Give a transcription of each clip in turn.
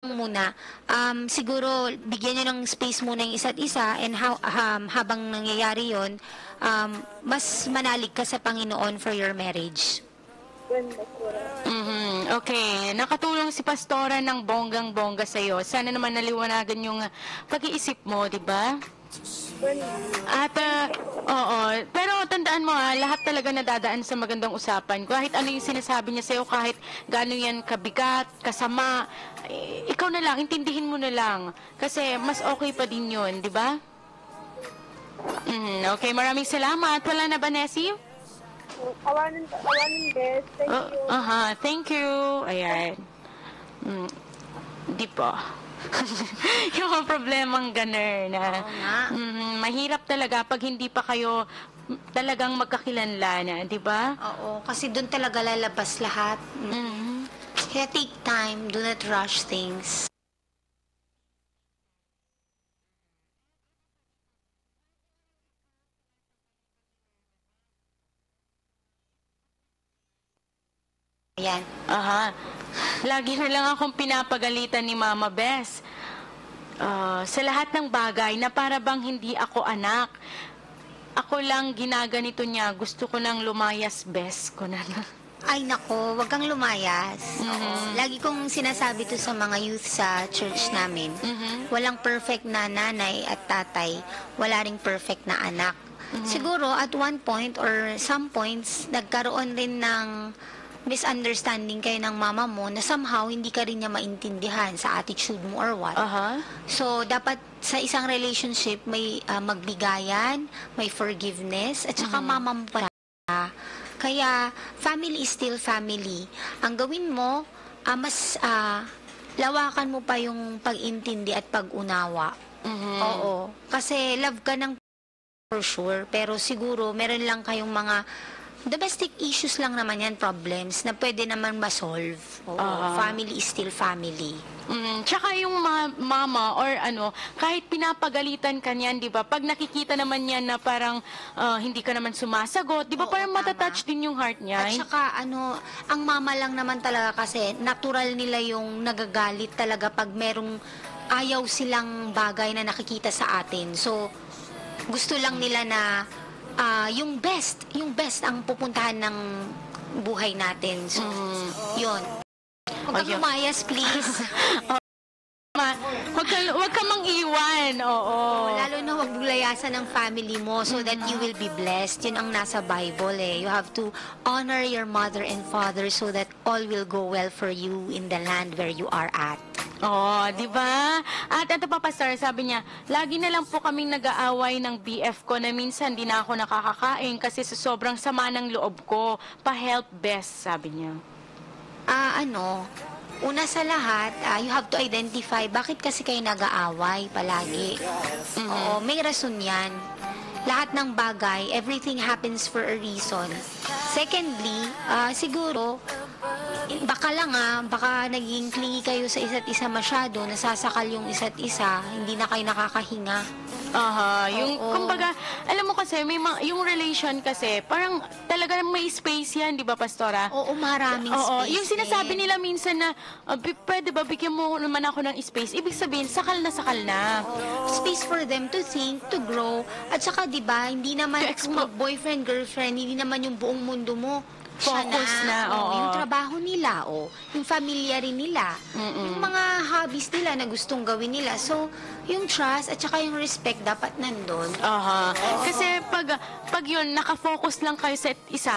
muna, siguro bigyan niyo ng space muna yung isa't isa and habang nangyayari yon, mas manalig ka sa Panginoon for your marriage. Okay, nakatulong si Pastora ng bonggang-bongga sa'yo. Sana naman naliwanagan yung pag-iisip mo, di ba? At, oo, pero tandaan mo lahat talaga nadadaan sa magandang usapan. Kahit ano yung sinasabi niya sa'yo, kahit gaano yan kabigat, kasama, ikaw na lang, intindihin mo na lang. Kasi mas okay pa din yun, di ba? Okay, maraming salamat. Wala na ba, Nessie? Awanan best. Thank you. Thank you. Ayan. Di po. Yung mga problemang ganer na mahirap talaga pag hindi pa kayo talagang magkakilanlan, di ba? Oo, kasi doon talaga lalabas lahat. Kaya take time, do not rush things. Ayan. Lagi na lang akong pinapagalitan ni Mama Bess. Sa lahat ng bagay na para bang hindi ako anak. Ako lang ginaganito niya. Gusto ko nang lumayas, Bess ko na. Ay nako, wag kang lumayas. Lagi kong sinasabi to sa mga youth sa church namin. Walang perfect na nanay at tatay. Wala ring perfect na anak. Siguro at one point or some points, nagkaroon rin ng misunderstanding kayo ng mama mo na somehow hindi ka rin niya maintindihan sa attitude mo or what. So, dapat sa isang relationship may magbigayan, may forgiveness, at saka mama mo pa. Kaya, family is still family. Ang gawin mo, mas lawakan mo pa yung pag-intindi at pag-unawa. Oo. Kasi love ka ng for sure, pero siguro meron lang kayong mga domestic issues lang naman yan, problems, na pwede naman ma-solve. Family is still family. Tsaka yung mama or kahit pinapagalitan ka niyan, di ba? Pag nakikita naman niya na parang hindi ka naman sumasagot, di ba parang matatouch din yung heart niya? At saka ang mama lang naman talaga kasi natural nila yung nagagalit talaga pag merong ayaw silang bagay na nakikita sa atin. So, gusto lang nila na yung best ang pupuntahan ng buhay natin. So, yun. Huwag kang lumayas, please. Huwag ka mang iwan. Oo. Lalo na huwag bulayasan ng family mo so that you will be blessed. Yun ang nasa Bible eh. You have to honor your mother and father so that all will go well for you in the land where you are at. Di ba? At ito pa, Pastor, sabi niya, lagi na lang po kaming nag-aaway ng BF ko na minsan di na ako nakakakain kasi sa sobrang sama ng loob ko. Pa-help best, sabi niya. Una sa lahat, you have to identify bakit kasi kayo nag-aaway palagi. Oo, may rason yan. Lahat ng bagay, everything happens for a reason. Secondly, siguro, baka naging clingy kayo sa isa't isa masyado, nasasakal yung isa't isa, hindi na kayo nakakahinga. Kumbaga, alam mo kasi, yung relation kasi, parang talaga may space yan, di ba, Pastora? Oo, maraming space. Yung sinasabi nila minsan na, pwede ba, bigyan mo naman ako ng space, ibig sabihin, sakal na. Space for them to think, to grow, at saka, di ba, hindi naman kung mag-boyfriend, girlfriend, hindi naman yung buong mundo mo. Focus na. Yung trabaho nila, yung familia rin nila, yung mga hobbies nila na gustong gawin nila. So, yung trust at saka yung respect dapat nandun. Kasi pag yun, nakafocus lang kayo sa isa,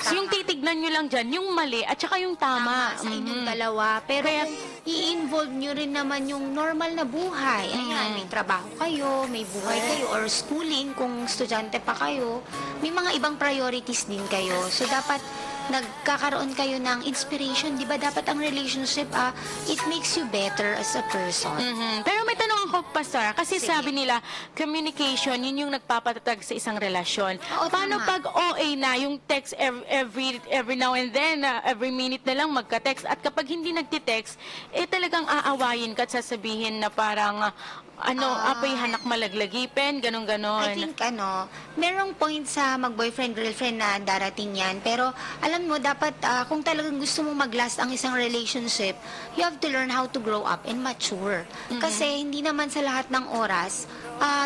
so yung titignan nyo lang dyan, yung mali at saka yung tama. Sa inyong dalawa. Pero kung i-involve nyo rin naman yung normal na buhay. Ayan, may trabaho kayo, may buhay kayo, or schooling kung estudyante pa kayo. May mga ibang priorities din kayo. So, dapat nagkakaroon kayo ng inspiration. Di ba dapat ang relationship, it makes you better as a person. Pero may tanong ako, Pastor, kasi sabi nila, communication, yun yung nagpapatatag sa isang relasyon. Paano pag OA na, yung text every now and then, every minute na lang magka-text, at kapag hindi nagtitext, talagang aawayin ka at sasabihin na parang, apoy hanak malaglagipin, ganon-ganon. I think merong point sa mag-boyfriend, girlfriend na darating yan. Pero alam mo, dapat kung talagang gusto mong mag-last ang isang relationship, you have to learn how to grow up and mature. Kasi hindi naman sa lahat ng oras,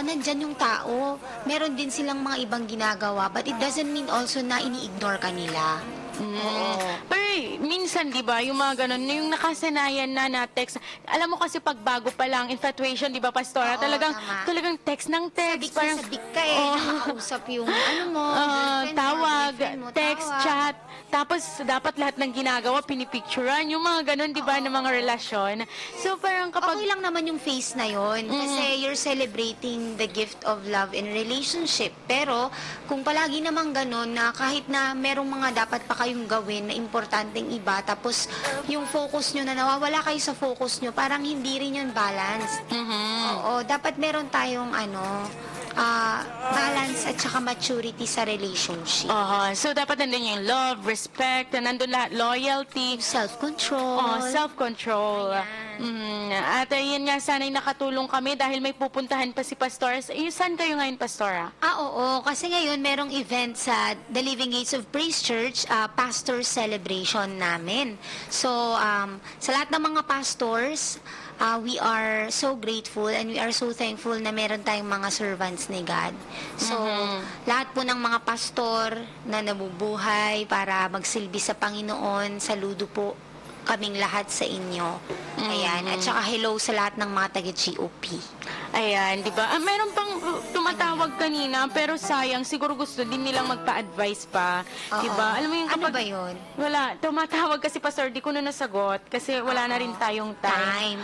nandyan yung tao. Meron din silang mga ibang ginagawa. But it doesn't mean also na ini-ignore ka nila. Pero minsan, di ba, yung mga ganun, yung nakasanayan na text, alam mo kasi pag bago pa lang, infatuation, di ba, Pastora? Oo, Talagang text ng text. Sabik ka nakakausap yung girlfriend mo, tawag, boyfriend mo, text, chat. Tapos, dapat lahat ng ginagawa, pinipicturean, yung mga ganun, di ba, ng mga relasyon. So, parang kapag... Okay lang naman yung face na yon kasi you're celebrating the gift of love in relationship. Pero, kung palagi naman ganun na kahit na merong mga dapat pa kayong gawin na importanteng iba, tapos yung focus nyo na nawawala kayo sa focus nyo, parang hindi rin yun balanced. Oo, dapat meron tayong balance at saka maturity sa relationship. So, dapat nandun yung love, respect, nandun lahat, loyalty, Self-control. self-control. At yun nga, sana'y nakatulong kami dahil may pupuntahan pa si Pastora. Saan kayo ngayon, Pastora? Oo. Kasi ngayon, merong event sa The Living Gates of Praise Church, pastor celebration namin. So, sa lahat ng mga pastors, we are so grateful and we are so thankful na meron tayong mga servants ni God. So, lahat po ng mga pastor na nabubuhay para magsilbi sa Panginoon, saludo po kaming lahat sa inyo. Ayan. At saka hello sa lahat ng mga taga-GOP. Ayan, di ba? Meron pang tumatawag kanina, pero sayang, siguro gusto din nilang magpa-advise pa. Di ba? Alam mo yung Ano ba yun? Wala, tumatawag kasi Pastor, di ko na nasagot kasi wala na rin tayong time.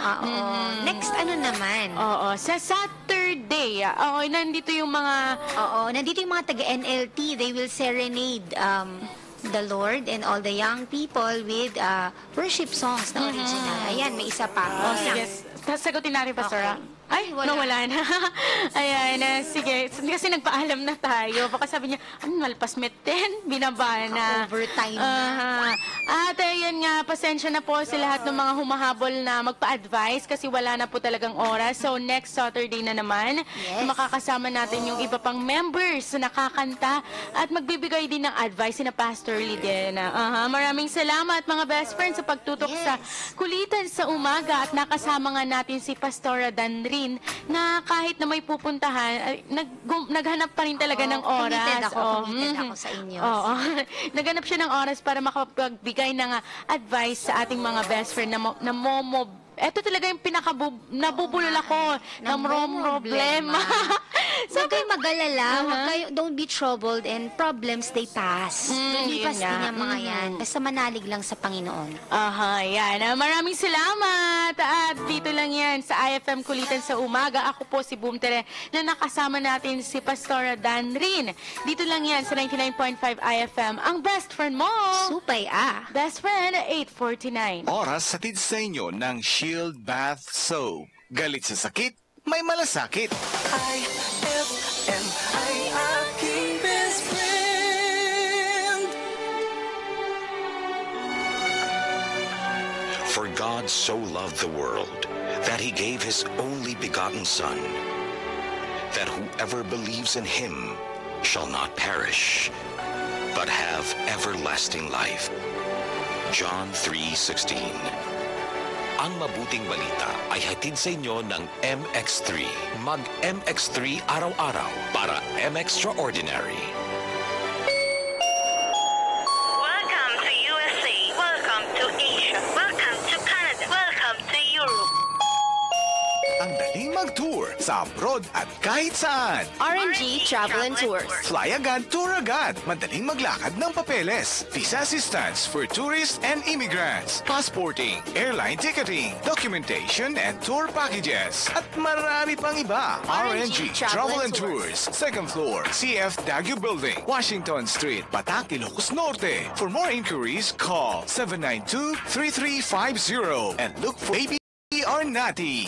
Next, naman? Sa Saturday, nandito yung mga... Nandito yung mga taga-NLT. They will serenade the Lord and all the young people with worship songs na original. Ayan, may isa pa. Sige, sagutin natin, Pastor. Okay. Ay, wala na. Ayan, sige. Kasi nagpaalam na tayo. Baka sabi niya, malpas meten, binaba na. Overtime na. At ayan nga, pasensya na po sa lahat ng mga humahabol na magpa-advise kasi wala na po talagang oras. So, next Saturday na naman, makakasama natin yung iba pang members na nakakanta at magbibigay din ng advice na Pastor Lidien. Maraming salamat mga best friends sa pagtutok sa Kulitan sa Umaga at nakasama nga natin si Pastora Danrin na kahit na may pupuntahan, naghanap pa rin talaga ng oras. Committed ako sa inyo. Naghanap siya ng oras para makapagbigay ng advice sa ating mga best friend na Ito talaga yung nabubulol ako ng problema. Huwag kayong mag-alala. Don't be troubled and problems, they pass. Lumipas din yung mga yan. Basta manalig lang sa Panginoon. Yan. Maraming salamat. At dito lang yan sa IFM Kulitan sa Umaga. Ako po si Boom Tere na nakasama natin si Pastora Danrin. Dito lang yan sa 99.5 IFM. Ang best friend mo. Supay Best friend, 8:49. Oras hatid sa inyo ng Shield Bath Soap. Galit sa sakit, may malasakit. IFM ay aking best friend. For God so loved the world that He gave His only begotten Son, that whoever believes in Him shall not perish, but have everlasting life. John 3:16. Ang mabuting balita ay hatid sa inyo ng MX3. Mag-MX3 araw-araw para M-Extraordinary. Welcome to USA. Welcome to Asia. Welcome to Canada. Welcome to Europe. Ang daling mag-tour sa abroad at kahit saan. RNG Travel and Tours. Fly agad, tour agad. Madaling maglakad ng papeles. Visa assistance for tourists and immigrants. Passporting, airline ticketing, documentation and tour packages. At marami pang iba. RNG Travel and Tours. Second floor, CF Dagu Building, Washington Street, Batak, Ilocos Norte. For more inquiries, call 792-3350 and look for Baby or Natty.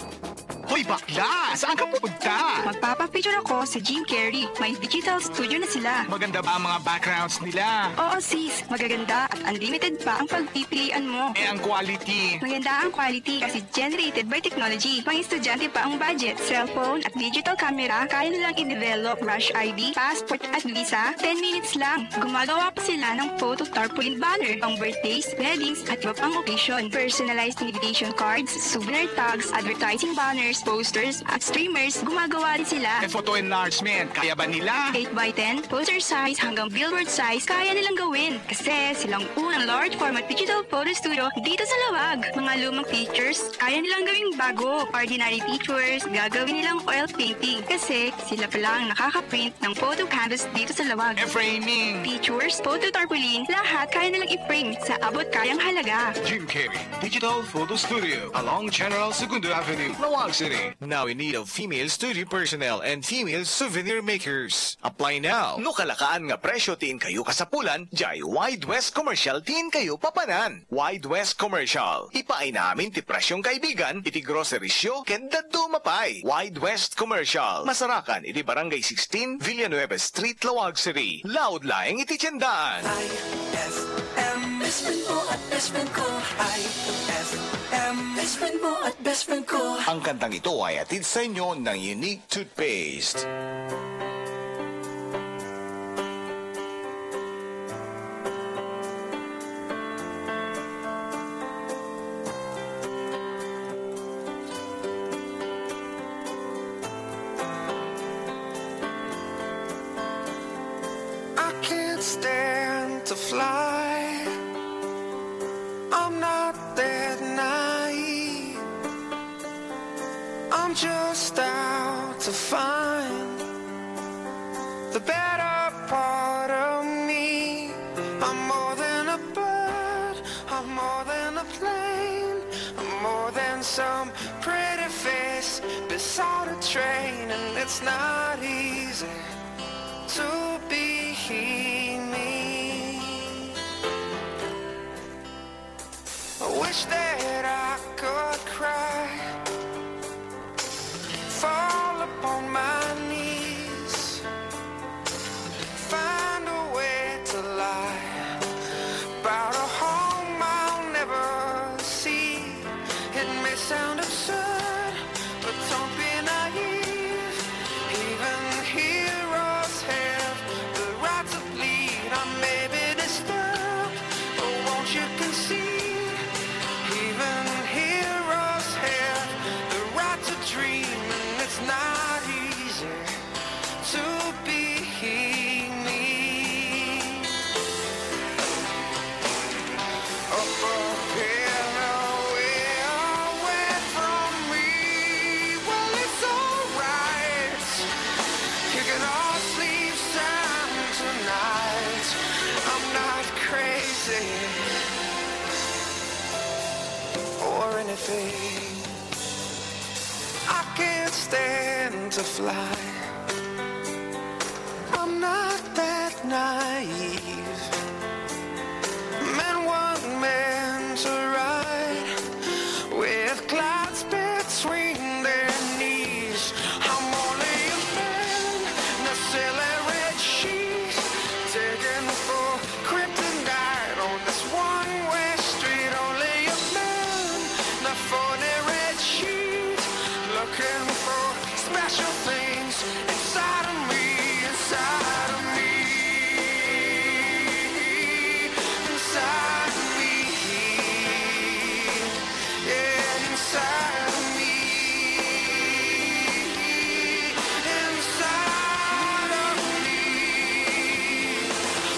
Hoy bakla, saan ka pupunta? Magpapapicture ako sa Jim Carrey. May digital studio na sila. Maganda ba ang mga backgrounds nila? Oo sis, magaganda at unlimited pa ang pagpipilian mo. Ang quality. Maganda ang quality kasi generated by technology. Pang estudyante pa ang budget. Cellphone at digital camera, kaya nilang i-develop rush ID, passport at visa. 10 minutes lang. Gumagawa pa sila ng photo tarpaulin banner, pang birthdays, weddings at iba pang occasion. Personalized invitation cards, souvenir tags, advertising banners, posters at streamers. Gumagawa rin sila. Photo enlargement, kaya ba nila? 8x10, poster size hanggang billboard size, kaya nilang gawin. Kasi silang unang large format digital photo studio dito sa Lawag. Mga lumang pictures, kaya nilang gawing bago. Ordinary pictures, gagawin nilang oil painting. Kasi sila pa lang nakaka-print ng photo canvas dito sa Lawag. Framing. Pictures, photo tarpaulin, lahat kaya nilang i-frame sa abot kayang halaga. Jim Carrey Digital Photo Studio along General Segundo Avenue, Lawag City. Now in need of female studio personnel and female souvenir makers. Apply now. Nukalakaan nga presyo tiin kayo kasapulan, jay Wide West Commercial tiin kayo papanan. Wide West Commercial. Ipaay namin ti presyong kaibigan, iti grocerisyo, ken daddo mapay. Wide West Commercial. Masarakan iti Barangay 16, Villanueva Street, Lawag City. Loud laing iti tiyandaan. IFM, best friend mo at best friend ko. IFM, best friend mo at best friend ko. Ang kantang ito ay atid sa inyo ng Unique Toothpaste. I can't stand to fly. I'm not that naive. I'm just out to find the better part of me. I'm more than a bird, I'm more than a plane, I'm more than some pretty face beside a train. And it's not easy to be me. I wish that I could cry, fall upon my knees, find a way to lie about a home I'll never see. It may sound absurd, but don't be naive. Even heroes have the right to bleed. I may be disturbed, but won't you concede? Even heroes have the right to dream, and it's not easy to be me. Up a pillar way away from me. Well, it's alright. You can all sleep sound tonight. I'm not crazy or anything. I can't stand to fly. I'm not that naive. Men want men to ride with clouds between their knees. I'm only a man in a silly red sheet, taken for kryptonite on this one-way street. Only a man in a phony red sheet, looking for special things inside of me, inside of me, inside of me, yeah, inside of me, inside of me.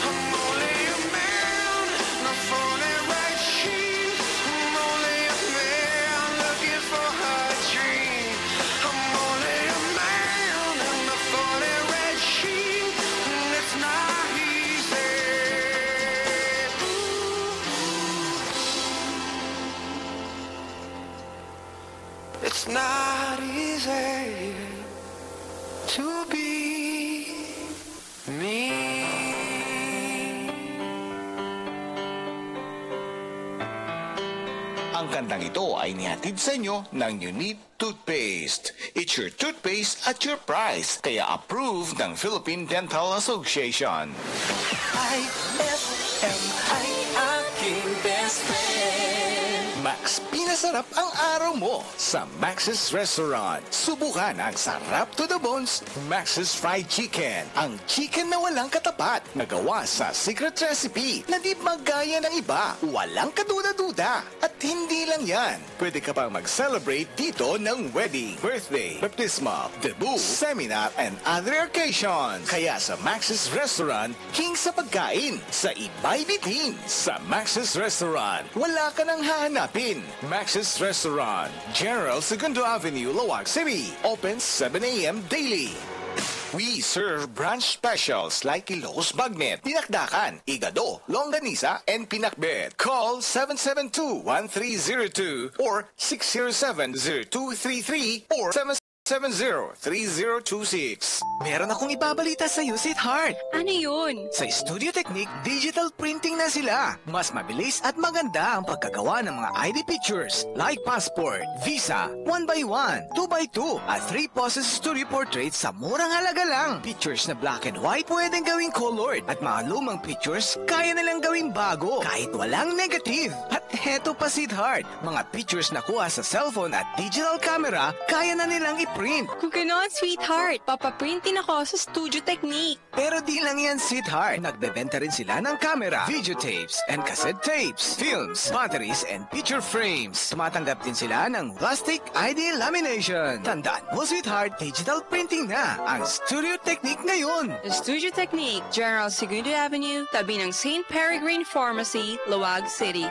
I'm only a man in a phony red sheet. I'm only a man looking for a dream. I'm only a man in a phony red sheet, and it's not easy. It's not easy to be me. Ang pagpapagandang ito ay nihatid sa inyo ng Unique Toothpaste. It's your toothpaste at your price. Kaya approved ng Philippine Dental Association. IFM ay aking best friend. Max, pinasarap ang araw mo sa Max's Restaurant. Subukan ang sarap to the bones Max's Fried Chicken. Ang chicken na walang katapat, nagawa sa secret recipe na di magaya ng iba. Walang kaduda-duda. At hindi lang yan, pwede ka pang mag-celebrate dito ng wedding, birthday, baptismal, debut, seminar, and other occasions. Kaya sa Max's Restaurant, king sa pagkain, sa iba'y bitin. Sa Max's Restaurant, wala ka nang hahanapin. Max's Restaurant, General Segundo Avenue, Laoag City. Open 7 a.m. daily. We serve brunch specials like Ilocos Bagnet, Pinakdakan, Igado, Longganisa, and Pinakbet. Call 772-1302 or 607-0233 or 770-3026. Meron akong ibabalita sa iyo, sweetheart. Ano yun? Sa Studio Technique, digital printing na sila. Mas mabilis at maganda ang pagkagawa ng mga ID pictures like passport, visa, 1x1, 2x2, at 3 poses studio portraits sa murang halaga lang. Pictures na black and white pwedeng gawing colored at mga lumang pictures kaya nilang gawing bago kahit walang negative. At heto pa, sweetheart, mga pictures na kuha sa cellphone at digital camera kaya na nilang print. Kung ganon, sweetheart, papaprintin ako sa Studio Technique. Pero di lang yan, sweetheart. Nagbebenta rin sila ng camera, videotapes, and cassette tapes, films, batteries, and picture frames. Tumatanggap din sila ng plastic ID lamination. Tandaan mo, sweetheart, digital printing na ang Studio Technique ngayon. The Studio Technique, General Segundo Avenue, tabi ng St. Peregrine Pharmacy, Laoag City.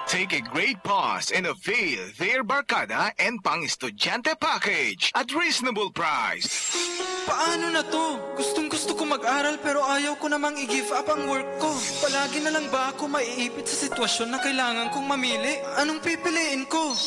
Take a great pause and avail their barkada and pang-estudyante package at reasonable price. Paano na to? Gustong-gusto ko mag-aral pero ayaw ko namang i-give up ang work ko. Palagi na lang ba ako maiipit sa sitwasyon na kailangan kong mamili? Anong pipiliin ko?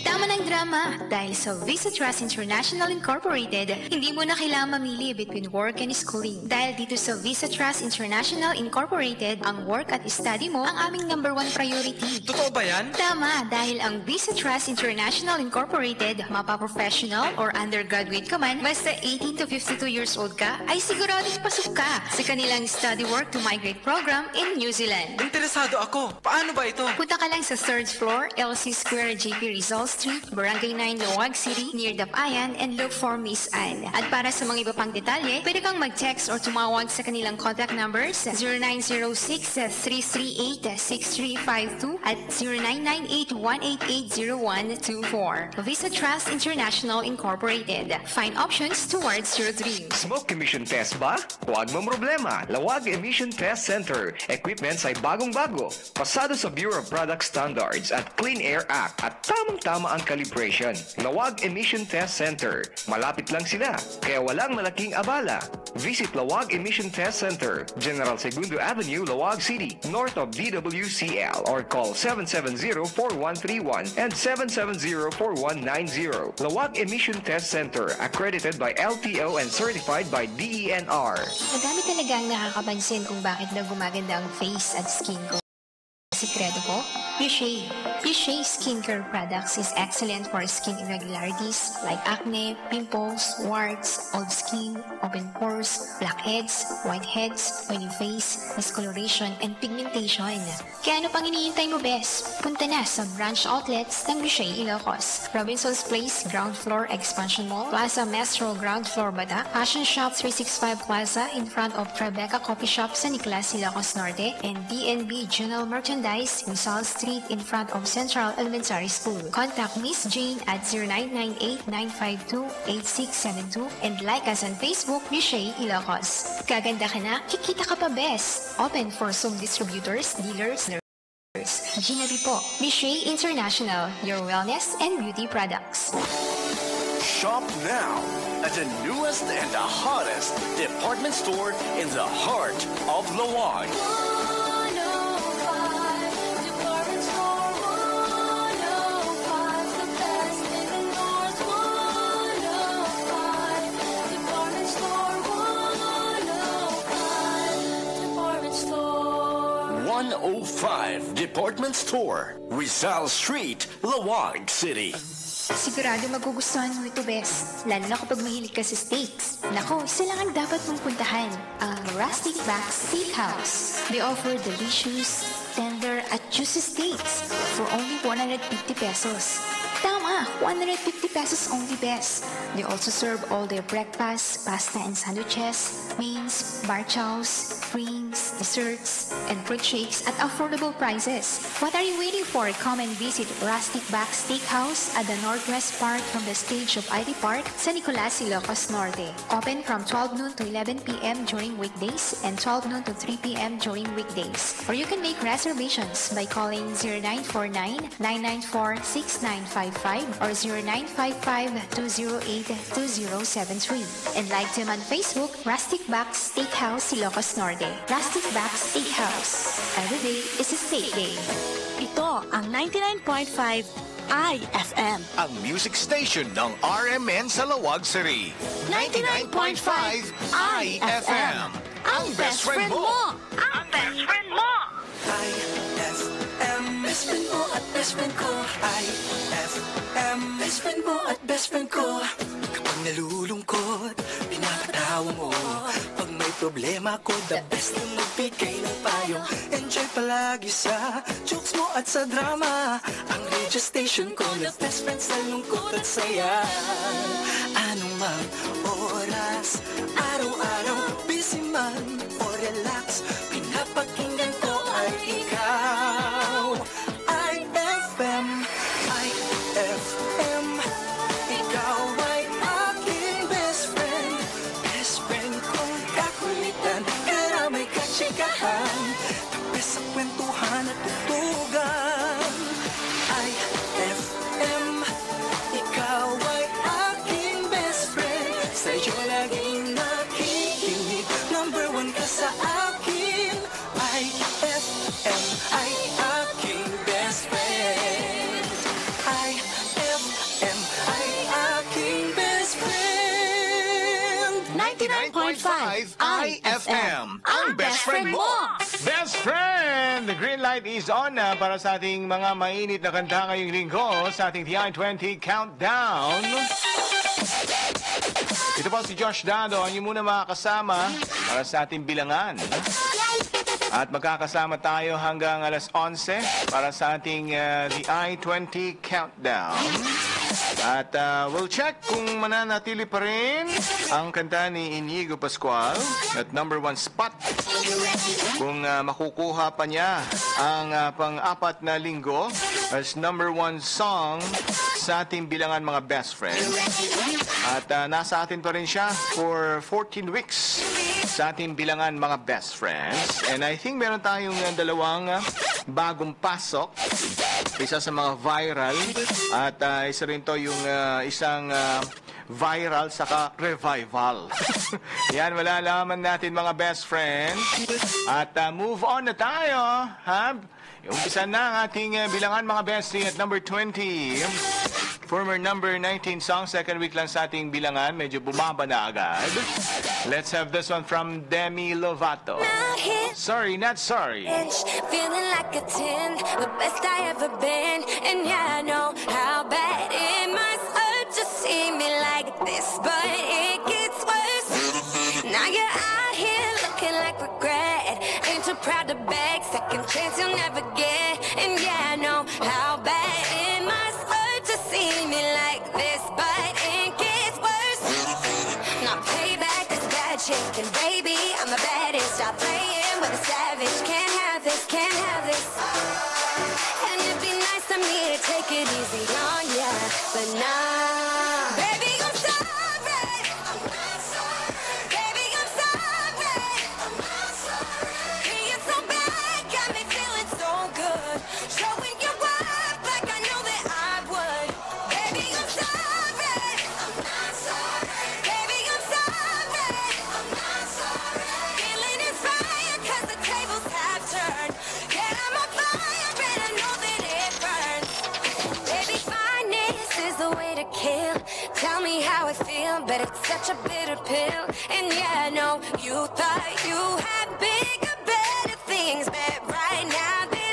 Tama ng drama dahil sa Visa Trust International Incorporated, hindi mo na kailangan mamili between work and schooling. Dahil dito sa Visa Trust International Incorporated, ang work at study mo ang aming #1 priority. Totoo ba yan? Tama, dahil ang Visa Trust International Incorporated, mapa-professional or undergraduate ka man, basta 18 to 52 years old ka, ay siguradong pasok ka sa kanilang Study Work to Migrate program in New Zealand. Interesado ako. Paano ba ito? Punta ka lang sa 3rd floor, LC Square, JP Rizal Street, Barangay 9, Laoag City, near Dapayan, and look for Miss Anne. At para sa mga iba pang detalye, pwede kang mag-text or tumawag sa kanilang contact numbers 0906-338-6352 at 0998-188-0124. Visa Trust International Incorporated. Find options towards your dreams. Smoke emission test ba? Huwag mong problema. Laoag Emission Test Center. Equipment ay bagong-bago. Pasado sa Bureau of Product Standards at Clean Air Act at tamang-tama ang calibration. Laoag Emission Test Center. Malapit lang sila, kaya walang malaking abala. Visit Laoag Emission Test Center, General Segundo Avenue, Laoag City, north of DWCL, or call 770-4131 and 770-4190. Laoag Emission Test Center, accredited by LTO and certified by DENR. Madami talagang nakakapansin kung bakit na gumaganda ang face at skin ko. Sikreto ko? Yushey. Yushey skincare products is excellent for skin irregularities like acne, pimples, warts, old skin, open pores, blackheads, whiteheads, oily face, discoloration, and pigmentation. Kaya ano pang iniintay mo, bes? Punta na sa branch outlets ng Yushey Ilocos. Robinson's Place, Ground Floor, Expansion Mall, Plaza Metro, Ground Floor, Bata, Fashion Shop 365 Plaza in front of Tribeca Coffee Shop sa Nicolas, Ilocos Norte, and DNB General Merchandise, Rizal Street in front of Central Elementary School. Contact Miss Jane at 0998-952-8672 and like us on Facebook, Yushey Ilocos. Gaganda ka na, kikita ka pa, best. Open for some distributors, dealers, Gina po, Yushey International, your wellness and beauty products. Shop now at the newest and the hottest department store in the heart of Laoag. 5 Department Store, Rizal Street, Lawag City. Sigurado magugustuhan mo ito, Bes. Lalo na kapag mahilig ka sa steaks. Nako, isa lang ang dapat mong puntahan. Ang Rustic Back Steakhouse. They offer delicious, tender, at juicy steaks for only 150 pesos. Tama, 150 pesos only, Bes. They also serve all their breakfast, pasta and sandwiches, mains, bar chows, drinks, desserts, and fruit shakes at affordable prices. What are you waiting for? Come and visit Rustic Back Steakhouse at the Northwest Park from the stage of ID Park, San Nicolas, Ilocos Norte. Open from 12 noon to 11 p.m. during weekdays and 12 noon to 3 p.m. during weekdays. Or you can make reservations by calling 0949-994-6955 or 0955-208-2073. And like them on Facebook, Rustic Back Steakhouse, Ilocos Norte. Rustic Back Steakhouse. Every day is a steak day. Ito ang 99.5 IFM. Ang music station ng RMN sa Lawag City. 99.5 IFM. Ang best friend mo. Ang best friend mo. IFM, best friend mo at best friend ko. IFM, best friend mo at best friend ko. Kapag nalulungkot, pinapatawa mo. Pag may problema ko, the best yung magbigay ng payo. Enjoy palagi sa jokes mo at sa drama. Ang radio station ko, the best friend sa lungkot at saya. Anong mang oras, araw-araw, busy man o relax, pinapakinggan ko ay ikaw. IFM, IFM, ikaw ay aking best friend. Best friend kong kakulitan, karamay katsikahan, tapos sa kwentuhan at tutugan. IFM, ikaw ay aking best friend. Sa'yo laging nakikinig, number one ka sa akin. IFM ay aking best friend. IFM ay aking best friend. 99.5 IFM. Ang best friend mo. Best friend! The green light is on na para sa ating mga mainit na kanta ngayong linggo sa ating TI-20 Countdown. Ito po si Josh Dado, ang inyong muna makakasama para sa ating bilangan. At magkakasama tayo hanggang alas 11 para sa ating TI-20 Countdown. At we'll check kung mananatili pa rin ang kanta ni Inigo Pascual at number 1 spot. Kung makukuha pa niya ang pang-apat na linggo as number 1 song sa ating bilangan mga best friends. At nasa atin pa rin siya for 14 weeks sa ating bilangan mga best friends. And I think meron tayong dalawang bagong pasok. Isa sa mga viral at isa rin to yung isang viral saka revival. Yan, malalaman natin mga best friends. At move on na tayo. Umpisa na ang ating bilangan mga bestie at number 20. Former number 19 song, second week lang sa ating bilangan. Medyo bumaba na agad. Let's have this one from Demi Lovato. Sorry, not sorry. Feeling like a 10, the best I ever been. And yeah, I know how bad it must hurt to see me like this, but it gets worse. Now you're out here looking like regret. Ain't too proud to beg, second chance you'll never get. And yeah, I know how bad it must hurt to see me like this, but it gets worse. Now payback is bad shit, and baby, I'm the baddest. Stop playing with a savage. Can't have this, can't have this. And it'd be nice of me to take it easy on ya, but nah. Baby, I'm sorry. Baby, I'm sorry. Being so bad got me feeling so good. Showing you up like I know that I would. Baby, I'm sorry. Baby, I'm sorry. Feeling inspired 'cause the tables have turned. Yeah, I'm on fire and I know that it burns. Baby, fineness is the way to kill. Tell me how it feel, but it's such a bitter pill. And yeah, I know you thought you had bigger, better things, but right now this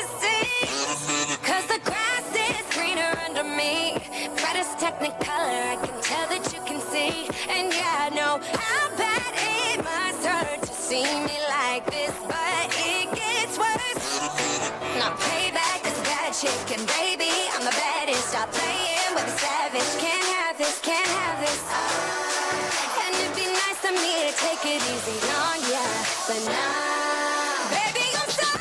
me. Brightest technicolor, I can tell that you can see. And yeah, I know how bad it must hurt to see me like this, but it gets worse. Now payback is bad chicken, baby, I'm the baddest. Stop playing with a savage. Can't have this, can't have this. And it'd be nice of me to take it easy on ya, but nah. Baby, I'm sorry.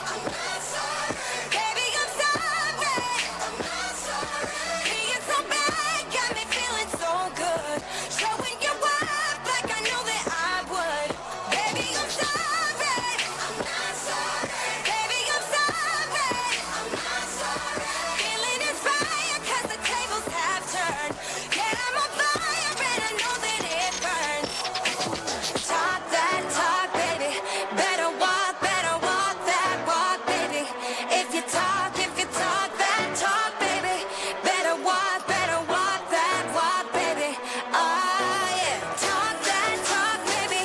I'm not sorry. Baby, I'm sorry. I'm not sorry. Being so bad got me feeling so good. Showing you up like I know that I would. Baby, I'm sorry. I'm not sorry. Baby, I'm sorry. I'm not sorry. Feeling inspired 'cause the tables have turned. Yeah, I'm on fire and I know that it burns. Talk that talk, baby. Better walk that walk, baby. If you talk that talk, baby. Better walk that walk, baby. Oh yeah. Talk that talk, baby.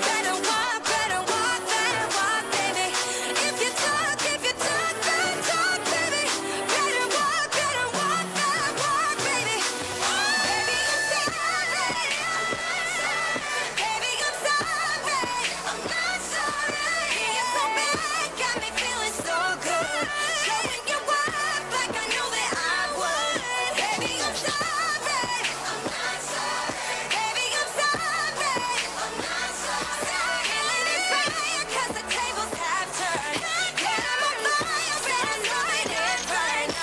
Better walk that walk, baby. If you talk that talk, baby. Better walk that walk, baby. Baby, I'm sorry. Baby, I'm sorry. I'm not sorry. Being so bad got me feeling so good. Showing you up like I know that I would. Baby, I'm sorry. I'm not sorry. Baby, I'm sorry. I'm not sorry. Feeling inspired 'cause the tables have turned. Yeah, I'm on fire and I know that it burns.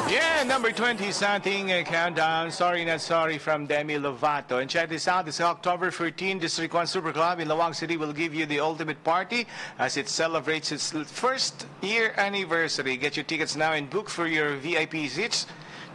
Yeah, number 20 sa ating countdown. Sorry Not Sorry from Demi Lovato. And check this out. This October 14, District 1 Super Club in Lawang City will give you the ultimate party as it celebrates its first year anniversary. Get your tickets now and book for your VIP seats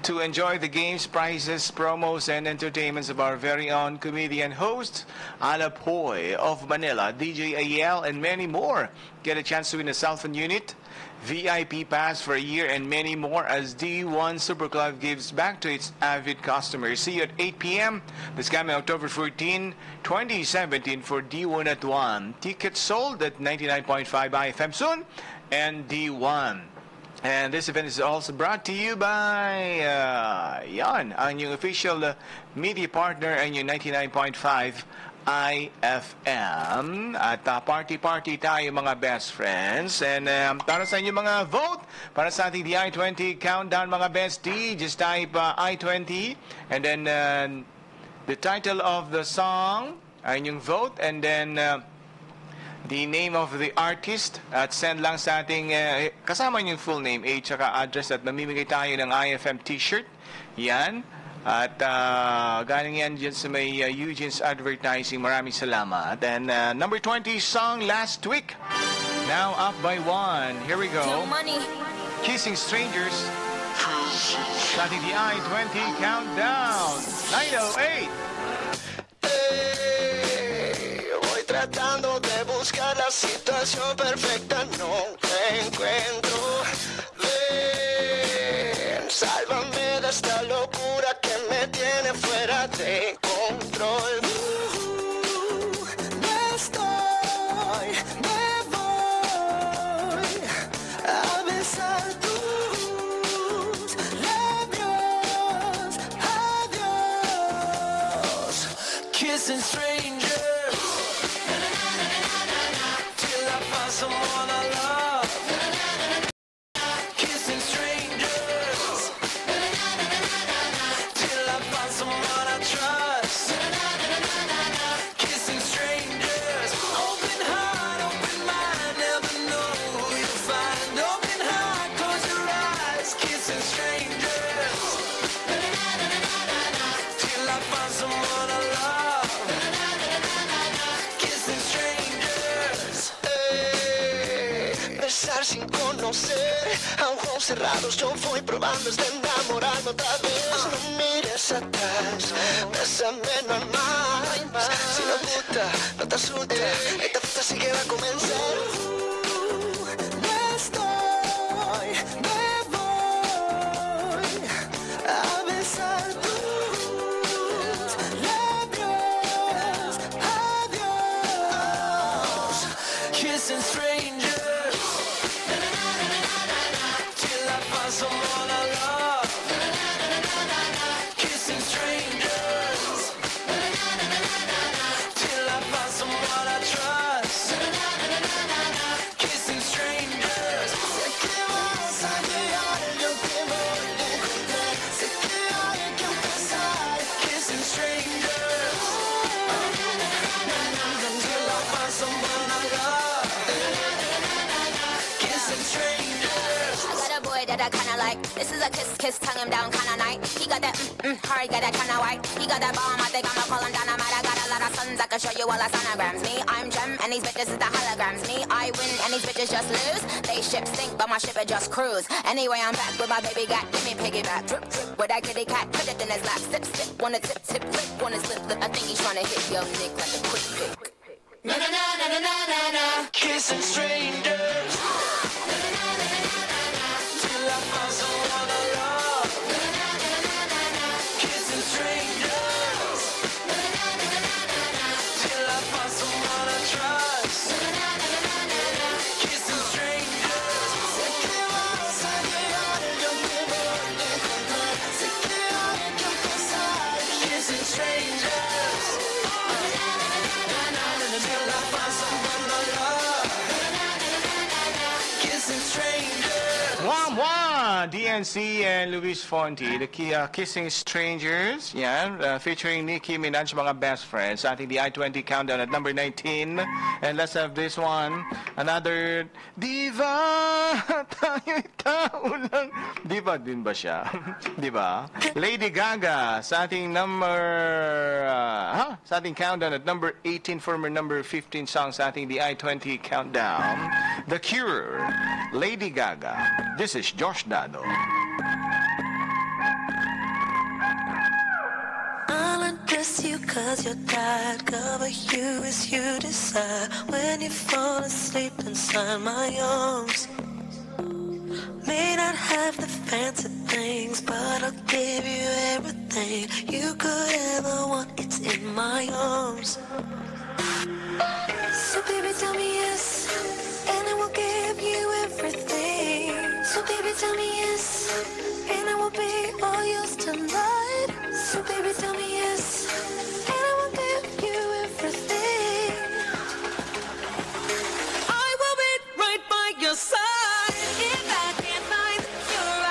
to enjoy the games, prizes, promos, and entertainments of our very own comedian host, Ala Poy of Manila, DJ AL, and many more. Get a chance to win a cell phone unit, VIP pass for a year, and many more as D1 Super Club gives back to its avid customers. See you at 8 p.m. this coming October 14, 2017 for D1 at 1. Tickets sold at 99.5 IFM soon and D1. And this event is also brought to you by yan, ang yung official media partner ang yung 99.5 IFM. At party-party tayo mga best friends. And para sa inyo mga vote, para sa ating the I-20 countdown mga bestie, just type I-20 and then the title of the song, ang yung vote, and then the name of the artist at send lang sa ating kasama yung full name, age, saka address at mamimigay tayo ng IFM t-shirt. Yan. At galing yan dyan sa may Eugene's Advertising. Maraming salamat. And number 20 song last week. Now up by 1. Here we go. Kissing Strangers. Starting the I-20 countdown. 908. Tratando de buscar la situación perfecta, no te encuentro. Ven, sálvame de esta locura que me tiene fuera de control. No estoy, me voy a besar tus labios. Adiós, kissing strangers. Someone I love, kissing strangers, till I find someone I trust, kissing strangers, open heart, open mind, never know who you'll find, open heart, close your eyes, kissing strangers, till I find someone I love, kissing strangers. Besar sin conocer, a ojos cerrados yo voy probando hasta enamorarme otra vez. No mires atrás, bésame normal. Si no gusta, no te asustes, esta fiesta sí que va a comenzar. No estoy, me voy a besar tus labios. Adiós, kissing strangers. Someone I love, him down kinda night. He got that hard, got that kinda white. He got that bomb, I think I'ma call him dynamite. I got a lot of sons, I can show you all the sonograms. Me, I'm Gem, and these bitches is the holograms. Me, I win, and these bitches just lose. They ship sink, but my ship it just cruise. Anyway, I'm back with my baby gat, give me piggyback. Drip, drip, with that kitty cat, put it in his lap. Sip, sip, wanna tip, tip, flip, wanna slip, flip. I think he's trying to hit your nick like a quick pick. Na na na na na na na na, kissing strangers. Na na na na na na na, till I find someone I love. Na na na na na na, kissing strangers. Na na na na na na na, till I find someone I trust. Na na na na na na na, kissing strangers. Se queda, se queda, yo me voy a encontrar. Se queda, yo pasar, kissing strangers. DNC and Luis Fonti, the Kissing Strangers, yeah, featuring Nicki Minaj, mga best friends. I think the I-20 countdown at number 19. And let's have this one, another Diva, tayo'y tao lang. Diva din ba siya? Diba? Lady Gaga sa ating sa ating countdown at number 18, former number 15 song sa ating the I-20 countdown. The Cure, Lady Gaga. This is Josh Dado. I'll undress you cause you're tired. Cover you as you decide. When you fall asleep inside my arms, may not have the fancy things, but I'll give you everything you could ever want. It's in my arms. So baby tell me yes, and I will give you everything. So baby tell me yes, and I will be all yours tonight. So baby tell me yes, and I will give you everything. I will be right by your side. If I can't find the cure,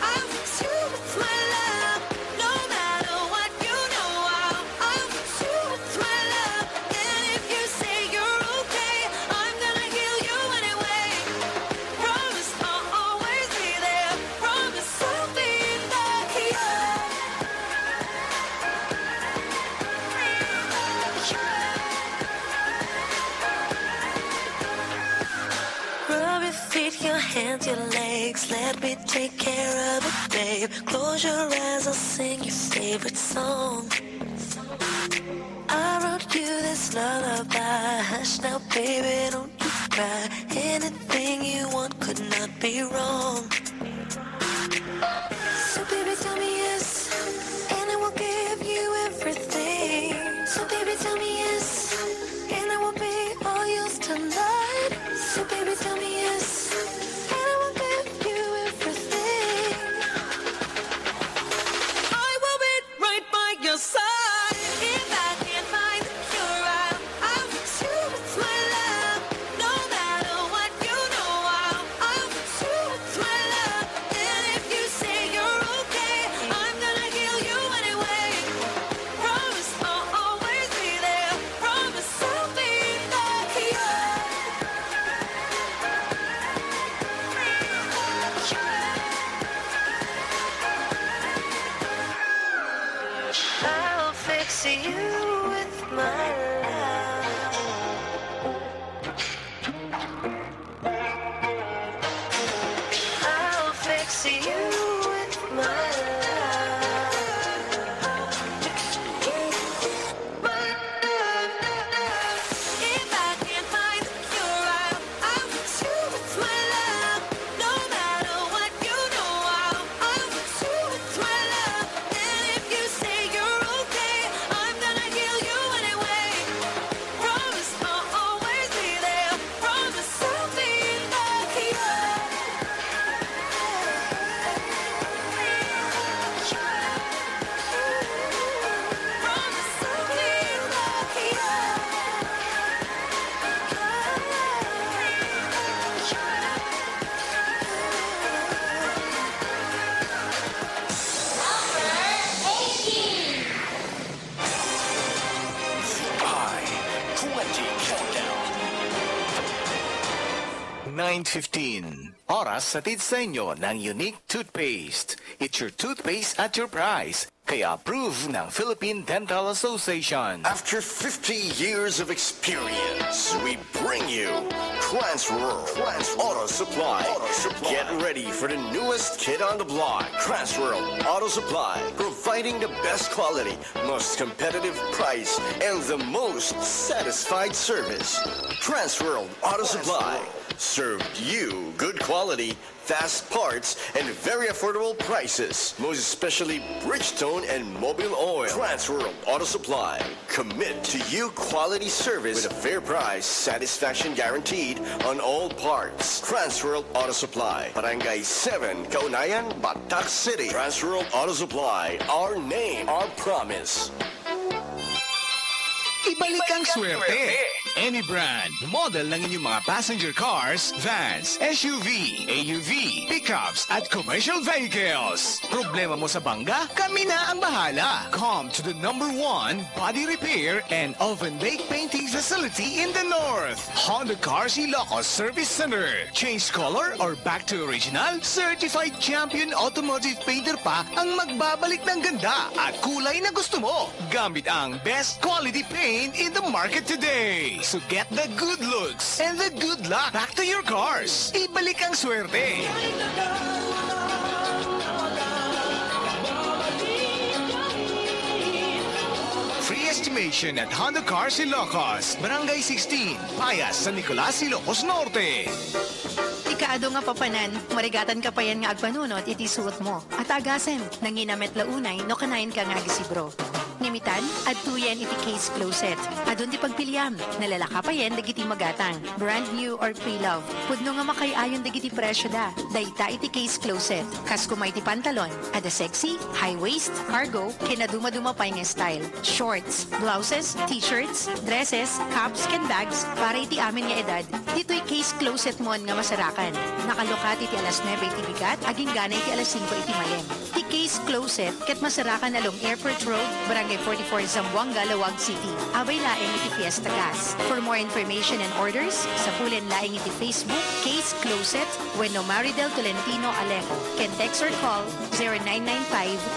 I'll fix you with my love. No matter what, you know I'll fix you with my love. And if you say you're okay, I'm gonna heal you anyway. Promise I'll always be there. Promise I'll be the cure. Rub your feet, your hands, your legs. Let me take care of it, babe. Close your eyes, I'll sing your favorite song. I wrote you this lullaby. Hush now, baby, don't you cry. Anything you want could not be wrong. So baby, tell me yes, and I will give you everything. So baby, tell me yes, and I will be all yours tonight. So baby, tell me yes, and I will give you everything. I will be right by your side. If I can't find the cure, I'll fix you with my love. No matter what, you know I'll fix you with my love. And if you say you're okay, I'm gonna heal you anyway. Promise I'll always be there. Promise I'll be the cure. I'll fix you with my love. I'll fix you with my love. If I can't find the cure, I'll fix you with my love. No matter what, you know I'll fix you with my love. And if you say you're okay, I'm gonna heal you anyway. 9:15. Oras hatid sa inyo ng Unique Toothpaste. It's your toothpaste at your price. Kaya approved ng Philippine Dental Association. After 50 years of experience, we bring you Transworld Auto Supply. Get ready for the newest kid on the block. Transworld Auto Supply, providing the best quality, most competitive price, and the most satisfied service. Transworld Auto Supply served you good quality, fast parts, and very affordable prices. Most especially Bridgestone and Mobile Oil. Transworld Auto Supply. Commit to you quality service with a fair price, satisfaction guaranteed on all parts. Transworld Auto Supply. Barangay 7, Kaunayan, Batak City. Transworld Auto Supply. Our name, our promise. Ibalik ang swerte. Any brand, model ng inyong mga passenger cars, vans, SUV, AUV, pickups, at commercial vehicles. Problema mo sa bangga? Kami na ang bahala. Come to the #1 body repair and oven bake painting facility in the north. Honda Cars Ilocos Service Center. Change color or back to original? Certified champion automotive painter pa ang magbabalik ng ganda at kulay na gusto mo. Gamit ang best quality paint in the market today. So get the good looks and the good luck back to your cars. Ibalik ang swerte. Free estimation at Honda Cars Ilocos, Barangay 16, Payas, San Nicolas, Ilocos Norte. Ikaado nga papanan, marigatan ka pa yan nga agpanunot, iti suot mo. At agasan, nanginamet launay, no kanain ka nga gisibro. Nimitan, at tuyen iti case closet. Adun di pagpiliam, nalalaka pa yan, dagiti magatang. Brand new or pre-love. Pudno nga makayayon dagiti presyo da. Dayta iti case closet. Kas kumay ti pantalon. Ada sexy, high waist, cargo, kinaduma-duma pa yung style. Shorts, blouses, t-shirts, dresses, caps, ken bags, para iti amin nga edad. Dito'y case closet mo nga masarakan. Nakalukat iti alas 9 iti bigat, aging gana iti alas 5 iti mayem. Ti case closet, ket masarakan along Airport Road, Barangay 44, Zamboanga, Lawag City. Abay laing iti Fiesta Gas. For more information and orders, sa pulen laing iti Facebook, Case Closet, Bueno Maridel Tolentino Alejo. Can text or call